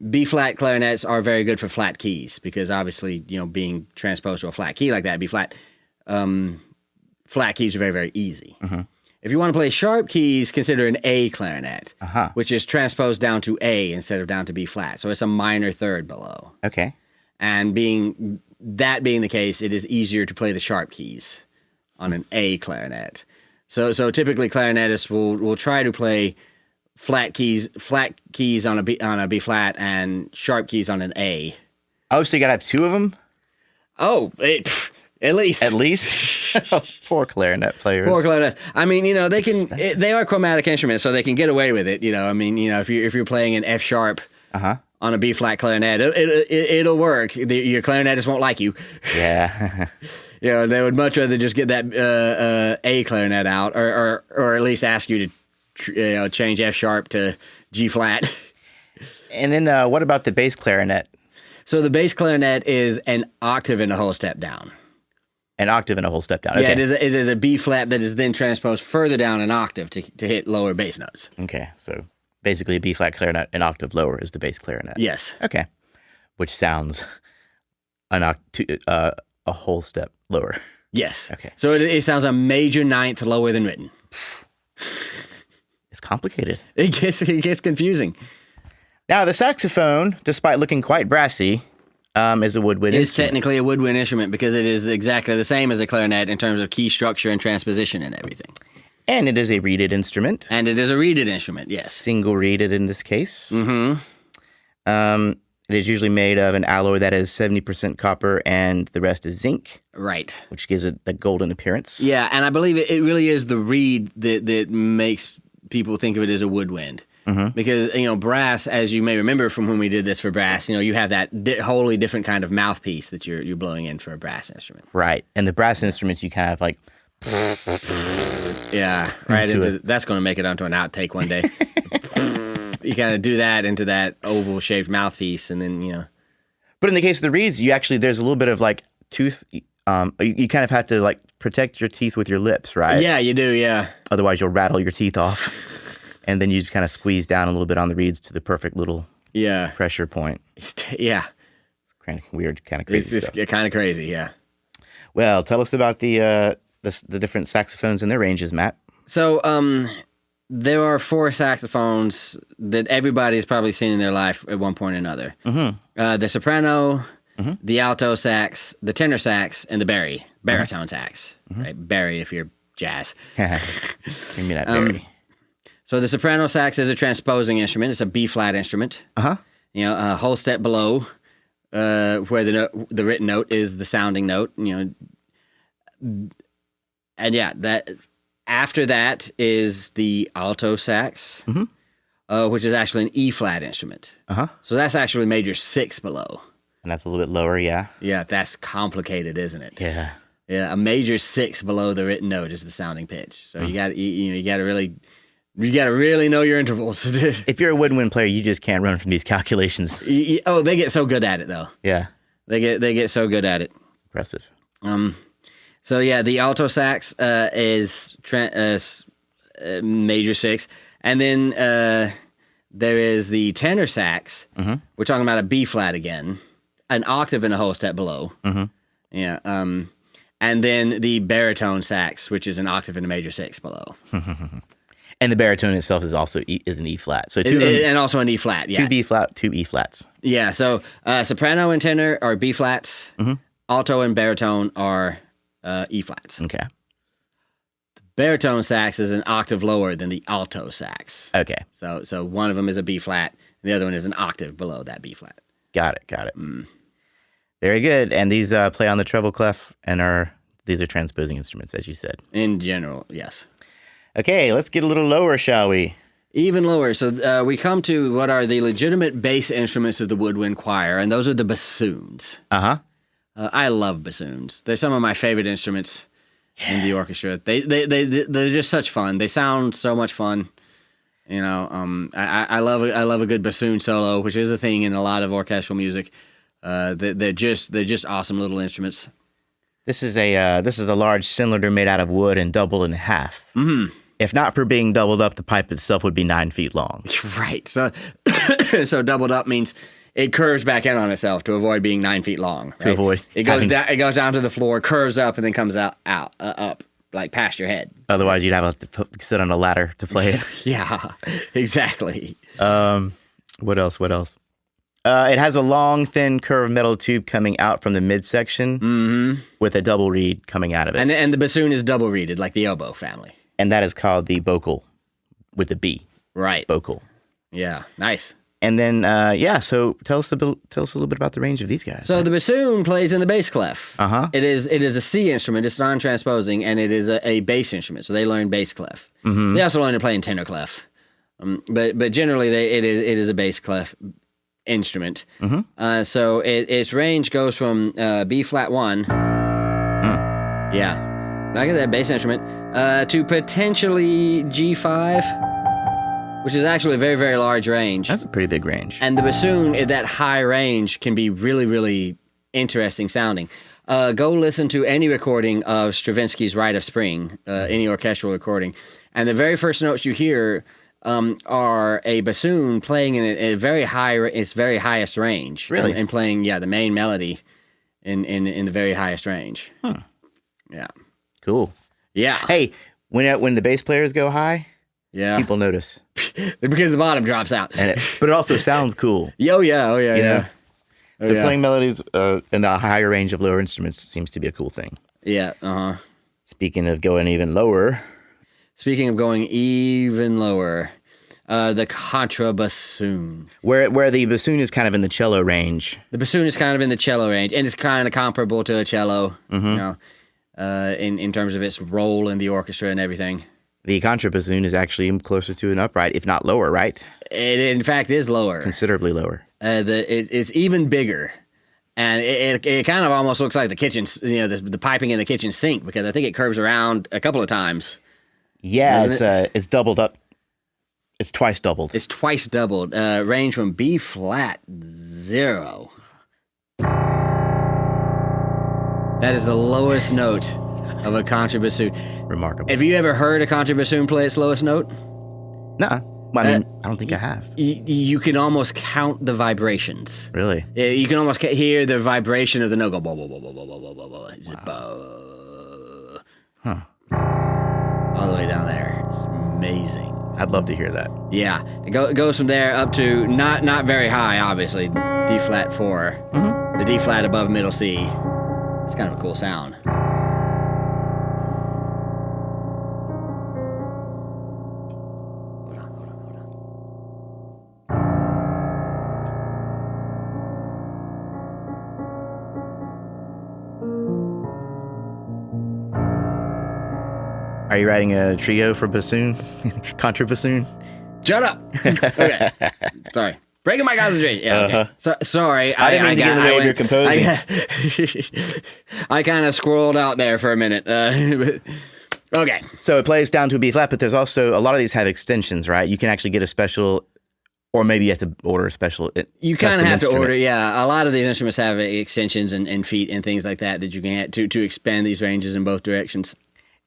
B flat clarinets are very good for flat keys because obviously being transposed to a flat key like that, B flat, flat keys are very, very easy. If you want to play sharp keys, consider an A clarinet, which is transposed down to A instead of down to B flat. So it's a minor third below. Okay. And being the case, it is easier to play the sharp keys on an A clarinet. So typically clarinetists will try to play flat keys on a B flat and sharp keys on an A. Oh, so you gotta have two of them? Oh, at least. At least? Poor clarinet players. Poor clarinets. I mean, they are chromatic instruments, so they can get away with it. If you're playing an F sharp on a B flat clarinet, it'll work. Your clarinetist won't like you. Yeah. They would much rather just get that A clarinet out, or at least ask you to change F sharp to G flat. And then what about the bass clarinet? So the bass clarinet is an octave and a whole step down. An octave and a whole step down. Okay. Yeah, it is a B flat that is then transposed further down an octave to hit lower bass notes. Okay, so basically a B flat clarinet, an octave lower is the bass clarinet. Yes. Okay, which sounds a whole step lower. Yes. Okay. So it sounds a major ninth lower than written. It's complicated. It gets confusing. Now the saxophone, despite looking quite brassy, is a woodwind It's instrument. technically a woodwind instrument because it is exactly the same as a clarinet in terms of key structure and transposition and everything. And it is a reeded instrument. And it is a reeded instrument, yes. Single reeded in this case. Mm-hmm. It is usually made of an alloy that is 70% copper and the rest is zinc. Right. Which gives it the golden appearance. Yeah, and I believe it really is the reed that makes people think of it as a woodwind. Because, brass, as you may remember from when we did this for brass, you have that wholly different kind of mouthpiece that you're blowing in for a brass instrument. Right. And the brass instruments, you kind of like... Yeah, right. That's going to make it onto an outtake one day. You kind of do that into that oval-shaped mouthpiece, and then, But in the case of the reeds, there's a little bit of like tooth You kind of have to like protect your teeth with your lips, right? Yeah, you do. Yeah. Otherwise, you'll rattle your teeth off. And then you just kind of squeeze down a little bit on the reeds to the perfect little pressure point. Yeah. It's kind of weird, kind of crazy stuff. It's kind of crazy, yeah. Well, tell us about the different saxophones and their ranges, Matt. So, there are 4 saxophones that everybody's probably seen in their life at one point or another. Mm-hmm. The soprano, the alto sax, the tenor sax, and the baritone sax. Right? Barry if you're jazz. Give me that Barry. So the soprano sax is a transposing instrument. It's a B-flat instrument. You know, a whole step below where the written note is the sounding note. You know, and yeah, that after that is the alto sax, which is actually an E-flat instrument. So that's actually major 6 below. And that's a little bit lower, yeah. Yeah, that's complicated, isn't it? Yeah. Yeah, a major 6 below the written note is the sounding pitch. So you got to really know your intervals. If you're a woodwind player, you just can't run from these calculations. Oh, they get so good at it though. Yeah, they get so good at it. Impressive. So yeah, the alto sax is major 6, and then there is the tenor sax. We're talking about a B flat again, an octave and a whole step below. Yeah. And then the baritone sax, which is an octave and a major 6 below. And the baritone itself is also is an E flat. So and also an E flat, yeah. 2 B flat, 2 E flats. Yeah, so soprano and tenor are B flats. Alto and baritone are E flats. Okay. The baritone sax is an octave lower than the alto sax. Okay. So one of them is a B flat, and the other one is an octave below that B flat. Got it. Very good. And these play on the treble clef and these are transposing instruments, as you said. In general, yes. Okay, let's get a little lower, shall we? Even lower. So we come to what are the legitimate bass instruments of the woodwind choir, and those are the bassoons. I love bassoons. They're some of my favorite instruments in the orchestra. They're just such fun. They sound so much fun. You know, I love a good bassoon solo, which is a thing in a lot of orchestral music. They're just awesome little instruments. This is a large cylinder made out of wood and doubled in half. If not for being doubled up, the pipe itself would be 9 feet long. Right. So so doubled up means it curves back in on itself to avoid being 9 feet long. Right? To avoid it goes down. It goes down to the floor, curves up, and then comes up like past your head. Otherwise, you'd have to sit on a ladder to play it. Yeah, exactly. What else? It has a long, thin, curved metal tube coming out from the midsection with a double reed coming out of it. And the bassoon is double reeded, like the oboe family. And that is called the bocal, with the B. Right. Bocal. Yeah, nice. And then, so tell us a little bit about the range of these guys. So the bassoon plays in the bass clef. It is a C instrument. It's non-transposing, and it is a bass instrument. So they learn bass clef. They also learn to play in tenor clef. But generally, it is a bass clef instrument. So its range goes from B flat 1. Yeah. Look at that bass instrument. To potentially G5, which is actually a very, very large range. That's a pretty big range. And the bassoon at that high range can be really, really interesting sounding. Go listen to any recording of Stravinsky's Rite of Spring, any orchestral recording, and the very first notes you hear are a bassoon playing in its very highest range. Really? And playing, the main melody in the very highest range. Yeah. Cool. Yeah. Hey, when the bass players go high, yeah, people notice because the bottom drops out. But it also sounds cool. Oh yeah. So playing melodies in a higher range of lower instruments seems to be a cool thing. Yeah. Speaking of going even lower, the contrabassoon, where the bassoon is kind of in the cello range. The bassoon is kind of in the cello range, and it's kind of comparable to a cello. You know. In terms of its role in the orchestra and everything. The contrabassoon is actually closer to an upright, if not lower, right? It in fact is lower. Considerably lower. It's even bigger. And it kind of almost looks like the kitchen, the piping in the kitchen sink, because I think it curves around a couple of times. Yeah, it's doubled up. It's twice doubled. Range from B flat 0. That is the lowest note of a contrabassoon. Remarkable. Have you ever heard a contrabassoon play its lowest note? Nuh-uh. Well, I mean, I don't think I have. You can almost count the vibrations. Really? You can almost hear the vibration of the note go bow, bow, bow, bow, bow, bow, bow, bow. It's bow. Huh. All the way down there. It's amazing. I'd love to hear that. Yeah. It goes from there up to not very high, obviously. D flat 4. Mm-hmm. The D flat above middle C. It's kind of a cool sound. Are you writing a trio for bassoon? Contrabassoon? Shut up. Okay. Sorry. Breaking my concentration. Yeah. Okay. Sorry. I didn't mean to get in the way of your composing. I kind of squirreled out there for a minute. Okay. So it plays down to a B flat, but there's also a lot of these have extensions, right? You can actually get a special, or maybe you have to order a special. You kind of have to order. Yeah. A lot of these instruments have extensions and feet and things like that you can get to expand these ranges in both directions.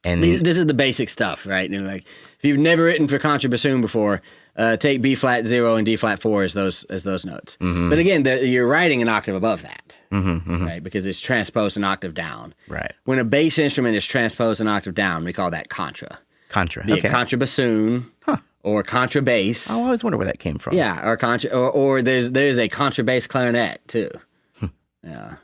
And this is the basic stuff, right? And like, if you've never written for contrabassoon before, take B flat 0 and D flat 4 as those notes. Mm-hmm. But again, you're writing an octave above that, right? Because it's transposed an octave down. Right. When a bass instrument is transposed an octave down, we call that contra. Contra. Be it contrabassoon or contrabass. I always wonder where that came from. Yeah, or contra, or there's a contrabass clarinet too. Yeah.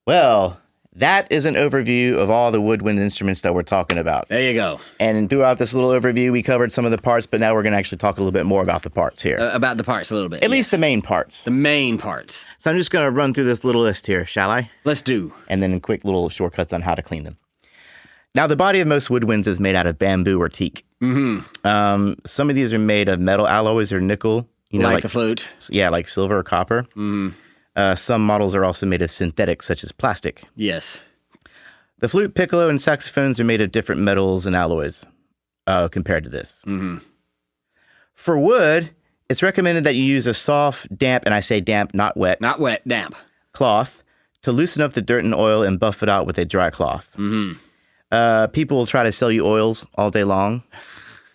Well, that is an overview of all the woodwind instruments that we're talking about. There you go. And throughout this little overview, we covered some of the parts, but now we're going to actually talk a little bit more about the parts here. About the parts a little bit. At least the main parts. The main parts. So I'm just going to run through this little list here, shall I? Let's do. And then quick little shortcuts on how to clean them. Now, the body of most woodwinds is made out of bamboo or teak. Mm-hmm. Some of these are made of metal alloys or nickel. Like the flute. Yeah, like silver or copper. Mm-hmm. Some models are also made of synthetics, such as plastic. Yes. The flute, piccolo, and saxophones are made of different metals and alloys compared to this. Mm-hmm. For wood, it's recommended that you use a soft, damp, and I say damp, not wet. Not wet, damp. Cloth to loosen up the dirt and oil and buff it out with a dry cloth. Mm-hmm. People will try to sell you oils all day long.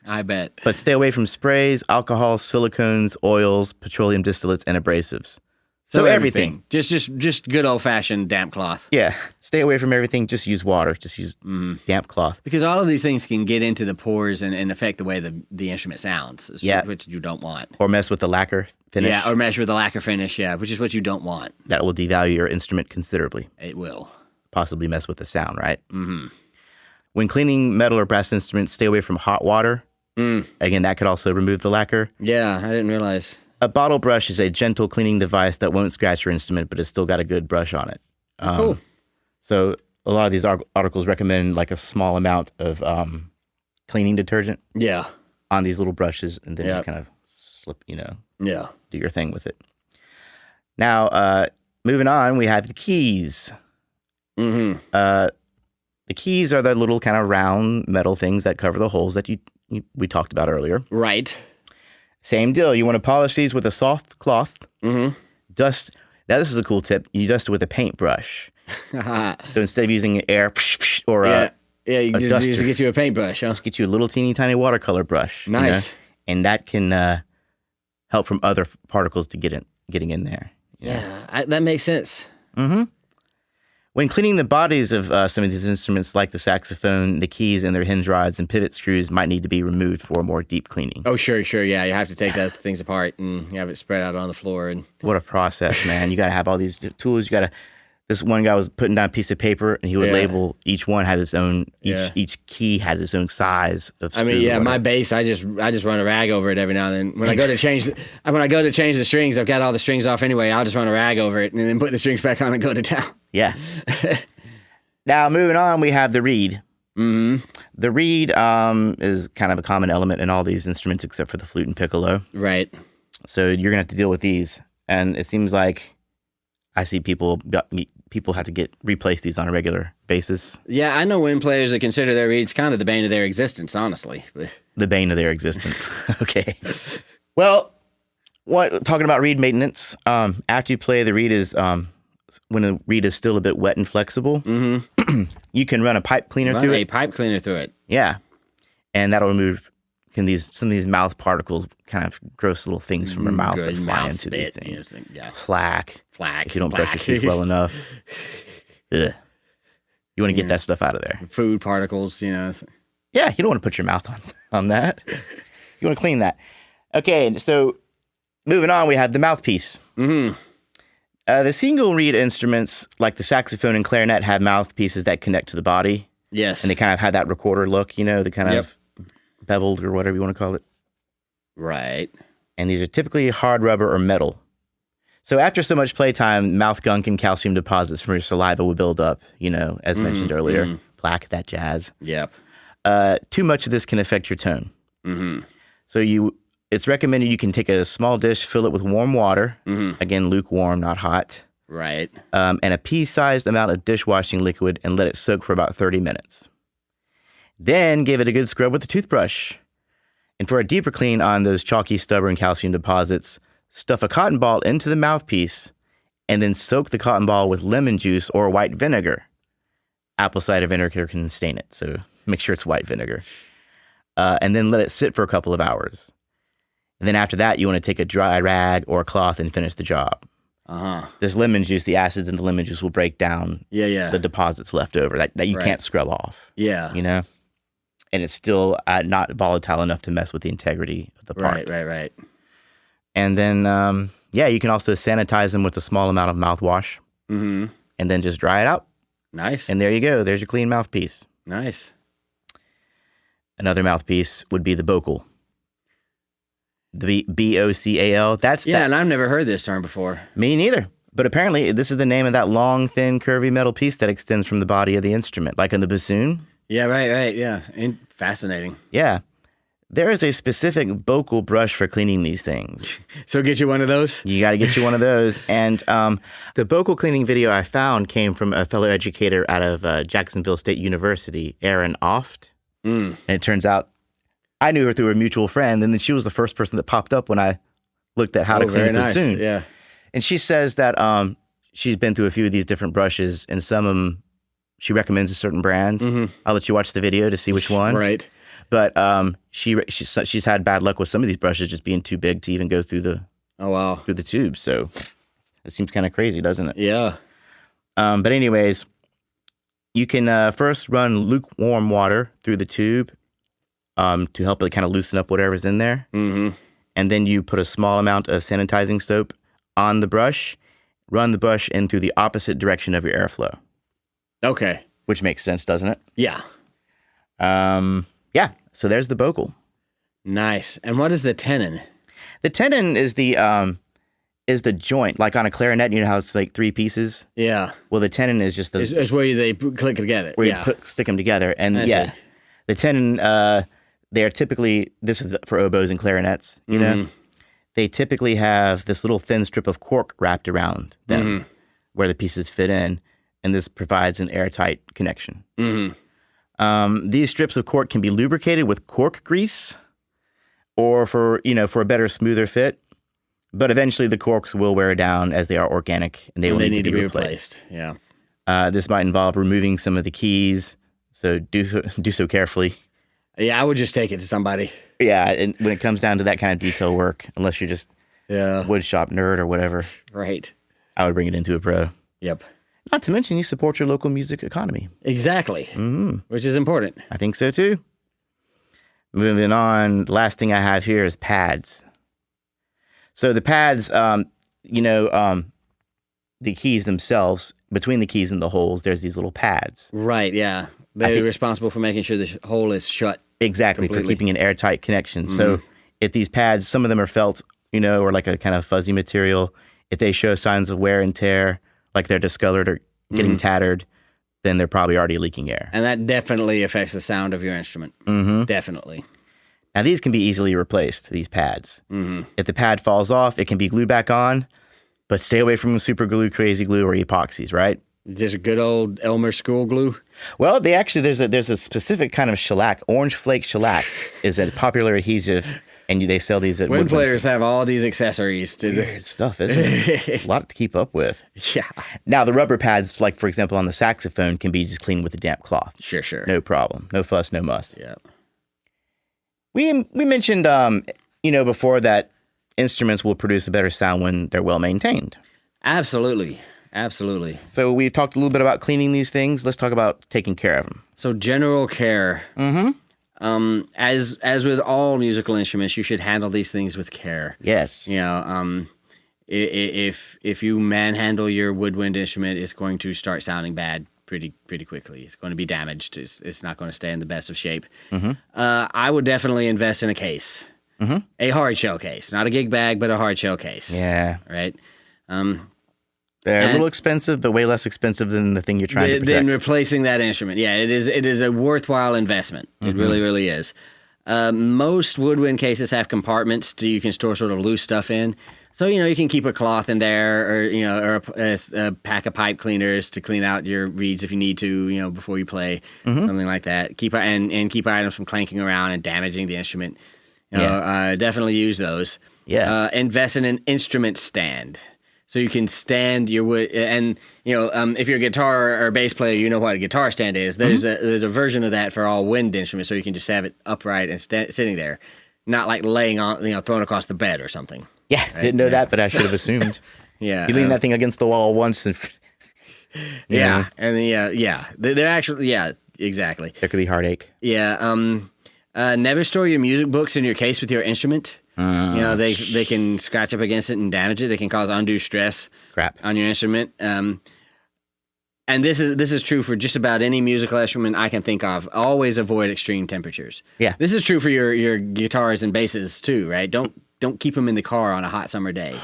I bet. But stay away from sprays, alcohol, silicones, oils, petroleum distillates, and abrasives. So everything. Just good old-fashioned damp cloth. Yeah. Stay away from everything. Just use water. Just use damp cloth. Because all of these things can get into the pores and affect the way the instrument sounds, which you don't want. Or mess with the lacquer finish. Yeah, or mess with the lacquer finish, which is what you don't want. That will devalue your instrument considerably. It will. Possibly mess with the sound, right? Mm-hmm. When cleaning metal or brass instruments, stay away from hot water. Again, that could also remove the lacquer. Yeah, I didn't realize. A bottle brush is a gentle cleaning device that won't scratch your instrument, but it's still got a good brush on it. Cool. So a lot of these articles recommend like a small amount of cleaning detergent on these little brushes, and then just kind of slip, do your thing with it. Now, moving on, we have the keys. Mm-hmm. The keys are the little kind of round metal things that cover the holes that we talked about earlier. Right. Same deal. You want to polish these with a soft cloth. Mm-hmm. Dust. Now, this is a cool tip. You dust it with a paintbrush. So instead of using air or you can just get you a paintbrush, huh? Just get you a little teeny tiny watercolor brush. Nice. And that can help from other particles to getting in there. Yeah, that makes sense. Mm-hmm. When cleaning the bodies of some of these instruments, like the saxophone, the keys and their hinge rods and pivot screws might need to be removed for more deep cleaning. Oh, sure. Yeah, you have to take those things apart and you have it spread out on the floor. And what a process, man. You got to have all these tools. This one guy was putting down a piece of paper and he would label each one had its own, each key had its own size of screw. I mean, my bass, I just run a rag over it every now and then. When I go to change the strings, I've got all the strings off anyway. I'll just run a rag over it and then put the strings back on and go to town. Yeah. Now, moving on, we have the reed. Mm-hmm. The reed is kind of a common element in all these instruments except for the flute and piccolo. Right. So you're going to have to deal with these. And it seems like I see people have to replace these on a regular basis. Yeah, I know wind players that consider their reeds kind of the bane of their existence, honestly. The bane of their existence. Okay. Well, talking about reed maintenance, after you play, the reed is when the reed is still a bit wet and flexible, you can run a pipe cleaner through it. A pipe cleaner through it. Yeah. And that'll remove some of these mouth particles, kind of gross little things from our mouths that fly into these things. Plaque. If you don't brush your teeth well enough. Ugh. You want to get that stuff out of there. Food particles, you know. Yeah, you don't want to put your mouth on that. You want to clean that. Okay, so moving on, we have the mouthpiece. The single reed instruments, like the saxophone and clarinet, have mouthpieces that connect to the body. Yes. And they kind of have that recorder look, you know, the kind of beveled or whatever you want to call it. Right. And these are typically hard rubber or metal. So after so much playtime, mouth gunk and calcium deposits from your saliva will build up, you know, as mentioned earlier. Plaque, that jazz. Yep. Too much of this can affect your tone. So it's recommended you can take a small dish, fill it with warm water. Again, lukewarm, not hot. Right. And a pea-sized amount of dishwashing liquid and let it soak for about 30 minutes. Then give it a good scrub with a toothbrush. And for a deeper clean on those chalky, stubborn calcium deposits, stuff a cotton ball into the mouthpiece and then soak the cotton ball with lemon juice or white vinegar. Apple cider vinegar can stain it, so make sure it's white vinegar. And then let it sit for a couple of hours. And then after that, you want to take a dry rag or a cloth and finish the job. This lemon juice, the acids in the lemon juice will break down the deposits left over that you can't scrub off. Yeah. You know? And it's still not volatile enough to mess with the integrity of the part. Right. And then, you can also sanitize them with a small amount of mouthwash. And then just dry it out. Nice. And there you go. There's your clean mouthpiece. Nice. Another mouthpiece would be the bocal. The B-O-C-A-L. And I've never heard this term before. Me neither. But apparently, this is the name of that long, thin, curvy metal piece that extends from the body of the instrument, like in the bassoon. Yeah, right. Yeah. Fascinating. Yeah. There is a specific bocal brush for cleaning these things. So get you one of those? You got to get you one of those. And the bocal cleaning video I found came from a fellow educator out of Jacksonville State University, Erin Oft. And it turns out I knew her through a mutual friend, and then she was the first person that popped up when I looked at how to clean a bassoon. Yeah. And she says that she's been through a few of these different brushes, and some of them she recommends a certain brand. I'll let you watch the video to see which one. Right. But she's had bad luck with some of these brushes just being too big to even go through the through the tube. So it seems kind of crazy, doesn't it? Yeah. But anyways, you can first run lukewarm water through the tube to help it kind of loosen up whatever's in there. And then you put a small amount of sanitizing soap on the brush, run the brush in through the opposite direction of your airflow. Okay. Which makes sense, doesn't it? Yeah. So there's the bocal. Nice. And what is the tenon? The tenon is the joint. Like on a clarinet, you know how it's like three pieces? Yeah. Well, the tenon is just it's where they click together. Where you stick them together. And the tenon, they are typically, this is for oboes and clarinets, you know? They typically have this little thin strip of cork wrapped around them where the pieces fit in. And this provides an airtight connection. These strips of cork can be lubricated with cork grease or for a better, smoother fit. But eventually the corks will wear down as they are organic and they will need to be replaced. Yeah. This might involve removing some of the keys. So do so carefully. Yeah, I would just take it to somebody. Yeah, and when it comes down to that kind of detail work, unless you're just wood shop nerd or whatever. Right. I would bring it into a pro. Yep. Not to mention you support your local music economy. Exactly. Which is important. I think so too. Moving on, the last thing I have here is pads. So the pads, the keys themselves, between the keys and the holes, there's these little pads. Right, yeah. They're responsible for making sure the hole is shut. Exactly, completely. For keeping an airtight connection. So if these pads, some of them are felt, or like a kind of fuzzy material, if they show signs of wear and tear, like they're discolored or getting tattered, then they're probably already leaking air. And that definitely affects the sound of your instrument. Definitely. Now, these can be easily replaced, these pads. If the pad falls off, it can be glued back on, but stay away from super glue, crazy glue, or epoxies, right? There's a good old Elmer school glue. Well, there's a specific kind of shellac. Orange flake shellac is a popular adhesive And they sell these at Wind Woodwinds. players have all these accessories to Weird stuff, isn't it? A lot to keep up with. Yeah. Now, the rubber pads, like, for example, on the saxophone, can be just cleaned with a damp cloth. Sure. No problem. No fuss, no muss. Yeah. We mentioned, before that instruments will produce a better sound when they're well maintained. Absolutely. So we talked a little bit about cleaning these things. Let's talk about taking care of them. So general care. Mm-hmm. As with all musical instruments, you should handle these things with care. Yes. If you manhandle your woodwind instrument, it's going to start sounding bad pretty quickly. It's going to be damaged. It's not going to stay in the best of shape. Mm-hmm. I would definitely invest in a case. Mm-hmm. A hard shell case, not a gig bag, but a hard shell case. Yeah. Right. They're a little expensive, but way less expensive than the thing you're trying to protect. Than replacing that instrument. Yeah, it is a worthwhile investment. It really is. Most woodwind cases have compartments you can store sort of loose stuff in. So, you can keep a cloth in there or a pack of pipe cleaners to clean out your reeds if you need to, before you play, something like that. Keep items from clanking around and damaging the instrument. Definitely use those. Yeah. Invest in an instrument stand. So you can stand your wood, and if you're a guitar or bass player, you know what a guitar stand is. There's a version of that for all wind instruments, so you can just have it upright and sitting there, not like laying on, thrown across the bed or something. Yeah, right? Didn't know that, but I should have assumed. Yeah, you lean that thing against the wall once, and and then they're actually exactly. There could be heartache. Yeah, never store your music books in your case with your instrument. They can scratch up against it and damage it. They can cause undue stress on your instrument. And this is true for just about any musical instrument I can think of. Always avoid extreme temperatures. Yeah. This is true for your guitars and basses too, right? Don't keep them in the car on a hot summer day.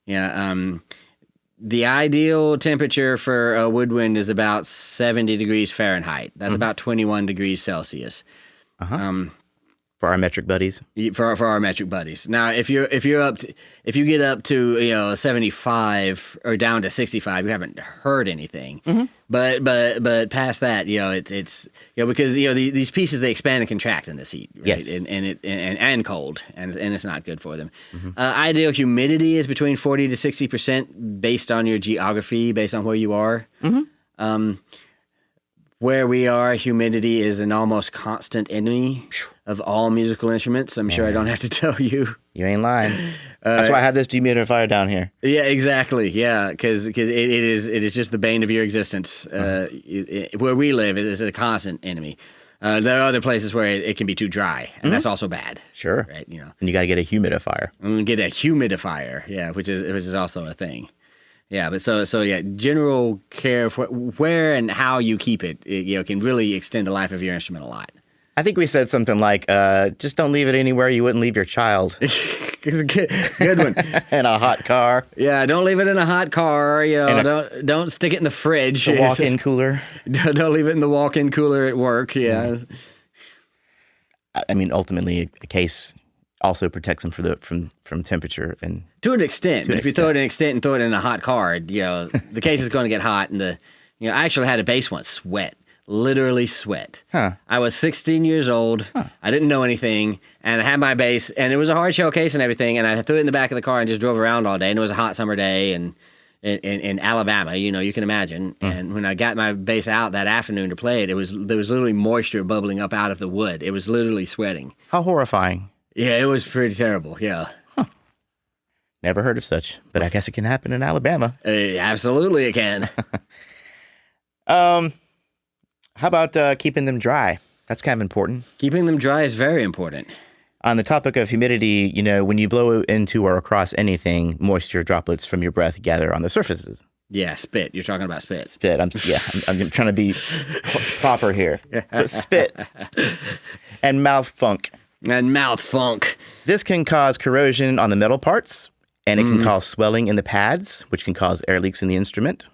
The ideal temperature for a woodwind is about 70 degrees Fahrenheit. That's about 21 degrees Celsius. For our metric buddies. For our metric buddies. Now, if you get up to 75 or down to 65, you haven't heard anything. Mm-hmm. But past that, it's because these pieces, they expand and contract in this heat, right? Yes. And cold, and it's not good for them. Mm-hmm. Ideal humidity is between 40 to 60% based on your geography, based on where you are. Mm-hmm. Where we are, humidity is an almost constant enemy of all musical instruments. I'm sure I don't have to tell you. You ain't lying. That's why I have this dehumidifier down here. Yeah, exactly. Yeah, because it is just the bane of your existence. Where we live, it is a constant enemy. There are other places where it can be too dry, and that's also bad. Sure. Right. And you got to get a humidifier. And get a humidifier. Yeah, which is also a thing. Yeah, but so general care for where and how you keep it, can really extend the life of your instrument a lot. I think we said something like, just don't leave it anywhere you wouldn't leave your child. Good one. In a hot car. Yeah, don't leave it in a hot car. Don't stick it in the fridge. The walk-in cooler. Don't leave it in the walk-in cooler at work. Yeah. I mean, ultimately, a case also protects them from temperature and to an extent. But if you throw it in a hot car, the case is going to get hot. And I actually had a bass once sweat. Literally sweat. Huh. I was 16 years old. Huh. I didn't know anything, and I had my bass, and it was a hard shell case and everything, and I threw it in the back of the car and just drove around all day, and it was a hot summer day, and in Alabama, you can imagine. And when I got my bass out that afternoon to play it, there was literally moisture bubbling up out of the wood. It was literally sweating. How horrifying. Yeah, it was pretty terrible, yeah. Huh. Never heard of such, but I guess it can happen in Alabama. Absolutely it can. How about keeping them dry? That's kind of important. Keeping them dry is very important. On the topic of humidity, when you blow into or across anything, moisture droplets from your breath gather on the surfaces. Yeah, spit. You're talking about spit. Spit. I'm trying to be proper here. But spit and mouth funk. This can cause corrosion on the metal parts, and it can cause swelling in the pads, which can cause air leaks in the instrument.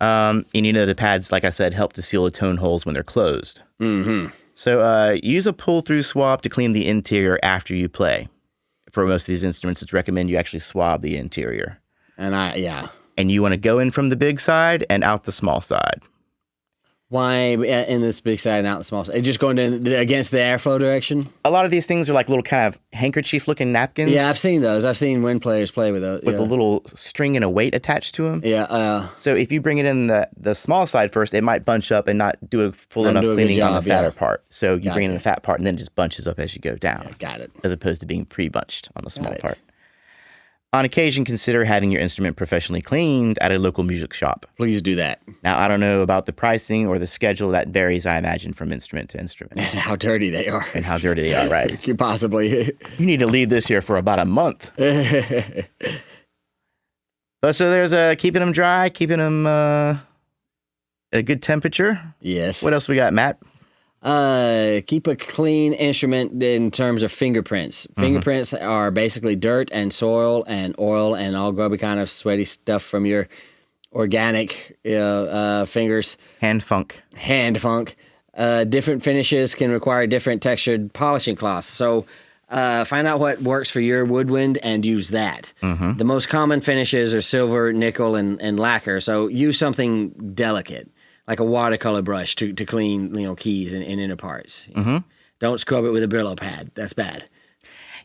And the pads, like I said, help to seal the tone holes when they're closed. Mm-hmm. So use a pull-through swab to clean the interior after you play. For most of these instruments, it's recommended you actually swab the interior. And And you want to go in from the big side and out the small side. Why in this big side and out in the small side? Just going against the airflow direction? A lot of these things are like little kind of handkerchief-looking napkins. Yeah, I've seen those. I've seen wind players play with those. With a little string and a weight attached to them. Yeah. So if you bring it in the small side first, it might bunch up and not do a full enough cleaning on the fatter part. So you bring in the fat part and then it just bunches up as you go down. Yeah, got it. As opposed to being pre-bunched on the small part. On occasion, consider having your instrument professionally cleaned at a local music shop. Please do that. Now, I don't know about the pricing or the schedule. That varies, I imagine, from instrument to instrument. And how dirty they are. And how dirty they are, right? Possibly. You need to leave this here for about a month. But so there's keeping them dry, keeping them at a good temperature. Yes. What else we got, Matt? Keep a clean instrument in terms of fingerprints. Fingerprints are basically dirt and soil and oil and all grubby kind of sweaty stuff from your organic fingers. Hand funk. Different finishes can require different textured polishing cloths. So find out what works for your woodwind and use that. The most common finishes are silver, nickel, and lacquer. So use something delicate, like a watercolor brush to clean, keys and inner parts. Don't scrub it with a Brillo pad. That's bad.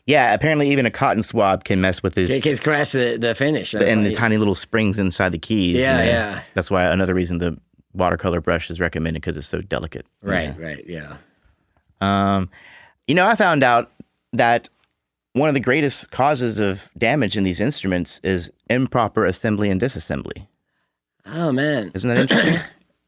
Yeah, apparently even a cotton swab can mess with this. It can scratch the finish. And the tiny little springs inside the keys. Yeah. That's why another reason the watercolor brush is recommended, because it's so delicate. Right, yeah. I found out that one of the greatest causes of damage in these instruments is improper assembly and disassembly. Oh, man. Isn't that interesting?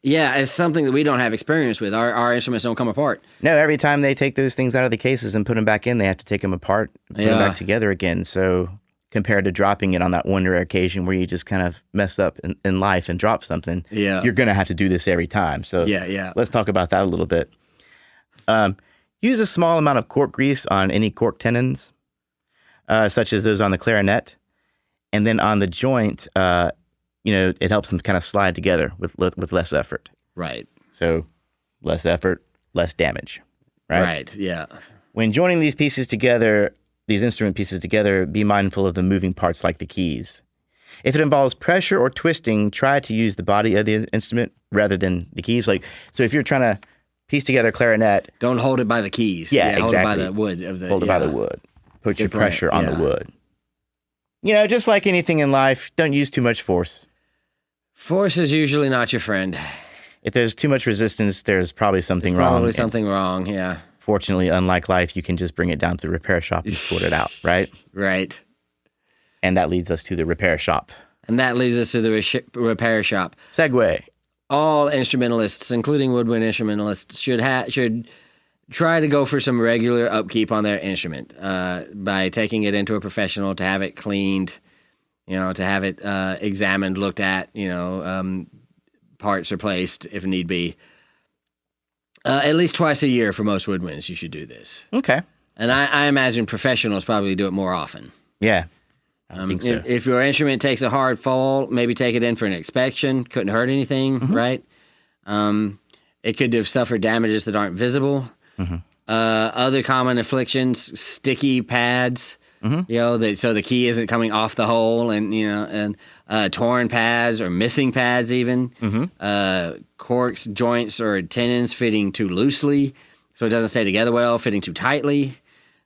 Yeah, it's something that we don't have experience with. Our instruments don't come apart. No, every time they take those things out of the cases and put them back in, they have to take them apart and put them back together again. So compared to dropping it on that one rare occasion where you just kind of mess up in life and drop something, you're going to have to do this every time. So let's talk about that a little bit. Use a small amount of cork grease on any cork tenons, such as those on the clarinet. And then on the joint, it helps them kind of slide together with less effort. Right. So less effort, less damage. Right, yeah. When joining these pieces together, these instrument pieces together, be mindful of the moving parts like the keys. If it involves pressure or twisting, try to use the body of the instrument rather than the keys. So if you're trying to piece together a clarinet, don't hold it by the keys. Yeah, exactly. Hold it by the wood of the. Hold it by the wood. Put your pressure on the wood. Just like anything in life, don't use too much force. Force is usually not your friend. If there's too much resistance, there's probably something wrong. Probably something wrong, yeah. Fortunately, unlike life, you can just bring it down to the repair shop and sort it out, right? Right. And that leads us to the repair shop. And that leads us to the repair shop. Segue. All instrumentalists, including woodwind instrumentalists, should try to go for some regular upkeep on their instrument by taking it into a professional to have it cleaned, to have it examined, looked at, parts replaced if need be. At least twice a year for most woodwinds, you should do this. Okay. And I imagine professionals probably do it more often. Yeah. I think so. If your instrument takes a hard fall, maybe take it in for an inspection. Couldn't hurt anything, right? It could have suffered damages that aren't visible. Other common afflictions, sticky pads, so the key isn't coming off the hole, and torn pads or missing pads even. Corks, joints, or tenons fitting too loosely, so it doesn't stay together well, fitting too tightly.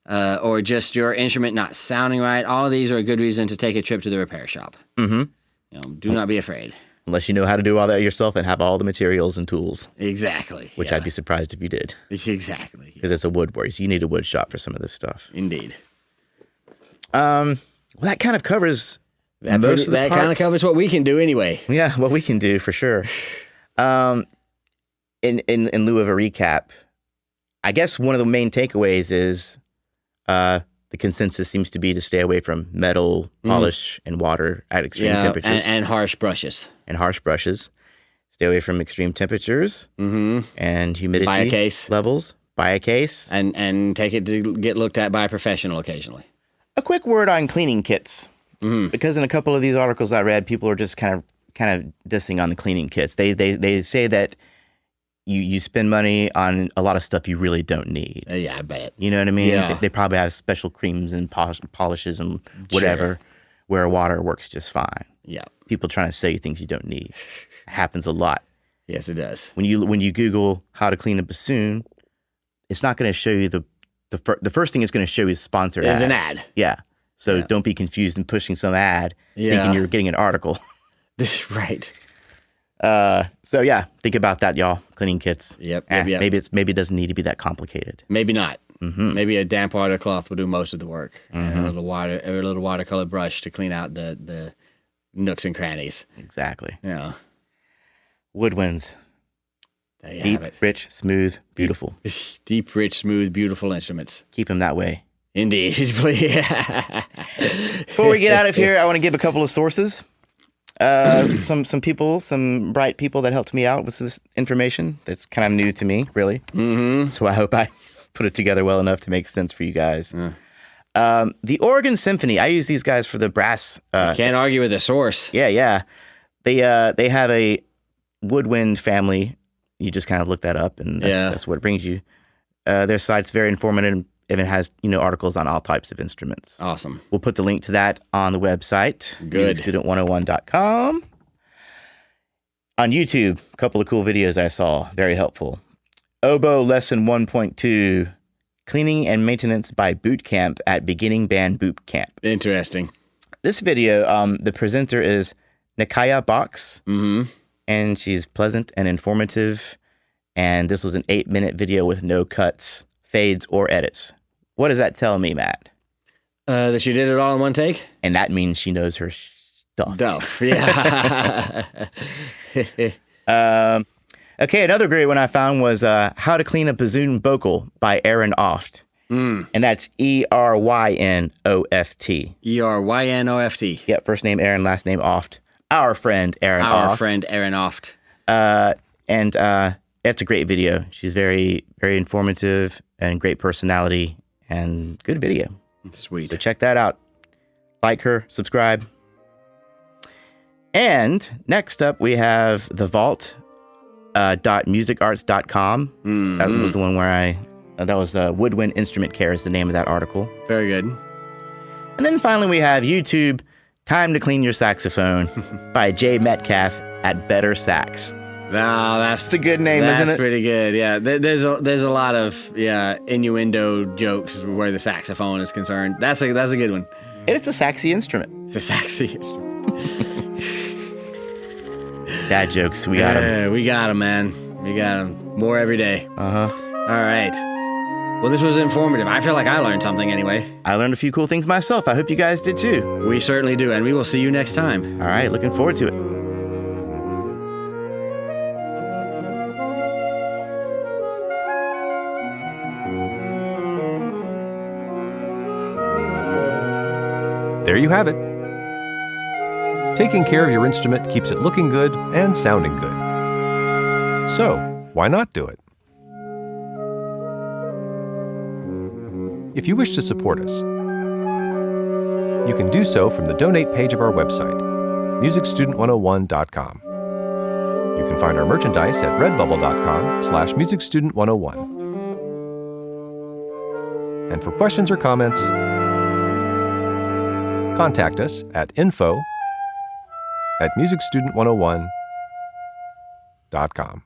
Or just your instrument not sounding right. All of these are a good reason to take a trip to the repair shop. Do not be afraid. Unless you know how to do all that yourself and have all the materials and tools. Exactly. Which I'd be surprised if you did. Exactly. Because it's a woodwork. So you need a wood shop for some of this stuff. Indeed. Well, that kind of covers most of the parts. That kind of covers what we can do anyway. Yeah, what we can do for sure. In lieu of a recap, I guess one of the main takeaways is the consensus seems to be to stay away from metal, polish, and water at extreme temperatures. And harsh brushes. Stay away from extreme temperatures and humidity levels. Buy a case. And take it to get looked at by a professional occasionally. A quick word on cleaning kits. Because in a couple of these articles I read, people are just kind of dissing on the cleaning kits. They say that you spend money on a lot of stuff you really don't need. Yeah, I bet. You know what I mean? Yeah. They probably have special creams and polishes and whatever, where water works just fine. Yeah. People trying to sell you things you don't need. It happens a lot. Yes, it does. When you Google how to clean a bassoon, it's not going to show you the first thing it's going to show you is sponsored ads. It's an ad. Yeah. So don't be confused in pushing some ad thinking you're getting an article. Right. So yeah, think about that, y'all. Cleaning kits. Yep. Maybe it doesn't need to be that complicated. Maybe not. Mm-hmm. Maybe a damp water cloth will do most of the work, and a little watercolor brush to clean out the nooks and crannies. Exactly. Yeah. Woodwinds. There you Deep, have it. rich, smooth, beautiful. Deep, rich, smooth, beautiful instruments. Keep them that way. Indeed. Before we get out of here, I want to give a couple of sources. Some people, some bright people that helped me out with this information that's kind of new to me, really. Mm-hmm. So I hope I put it together well enough to make sense for you guys. The Oregon Symphony. I use these guys for the brass. Can't argue with the source. Yeah. They have a woodwind family. You just kind of look that up, and that's what it brings you. Their site's very informative, and it has articles on all types of instruments. Awesome. We'll put the link to that on the website. Good. MusicStudent101.com. On YouTube, a couple of cool videos I saw. Very helpful. Oboe Lesson 1.2, Cleaning and Maintenance by Boot Camp at Beginning Band Boot Camp. Interesting. This video, the presenter is Nikaya Box. Mm-hmm. And she's pleasant and informative. And this was an 8-minute video with no cuts, fades, or edits. What does that tell me, Matt? That she did it all in one take? And that means she knows her stuff. Yeah. Okay, another great one I found was How to Clean a Bassoon Vocal by Aaron Oft. And that's Erynnoft. Erynnoft. Yeah, first name Aaron, last name Oft. Our friend Aaron Oft. Our friend Aaron Oft. And it's a great video. She's very, very informative and great personality and good video. Sweet. So check that out. Like her, subscribe. And next up, we have The Vault. .musicarts.com. Mm-hmm. That was the one where that was Woodwind Instrument Care is the name of that article. Very good. And then finally we have YouTube, Time to Clean Your Saxophone by Jay Metcalf at Better Sax. No, that's a good name, isn't it? That's pretty good. Yeah, there's a lot of innuendo jokes where the saxophone is concerned. That's a good one. And it's a saxy instrument. It's a saxy instrument. Dad jokes, we got them. We got them, man. We got them. More every day. Uh-huh. All right. Well, this was informative. I feel like I learned something anyway. I learned a few cool things myself. I hope you guys did too. We certainly do, and we will see you next time. All right, looking forward to it. There you have it. Taking care of your instrument keeps it looking good and sounding good. So, why not do it? If you wish to support us, you can do so from the donate page of our website, MusicStudent101.com. You can find our merchandise at redbubble.com/MusicStudent101. And for questions or comments, contact us at info@MusicStudent101.com.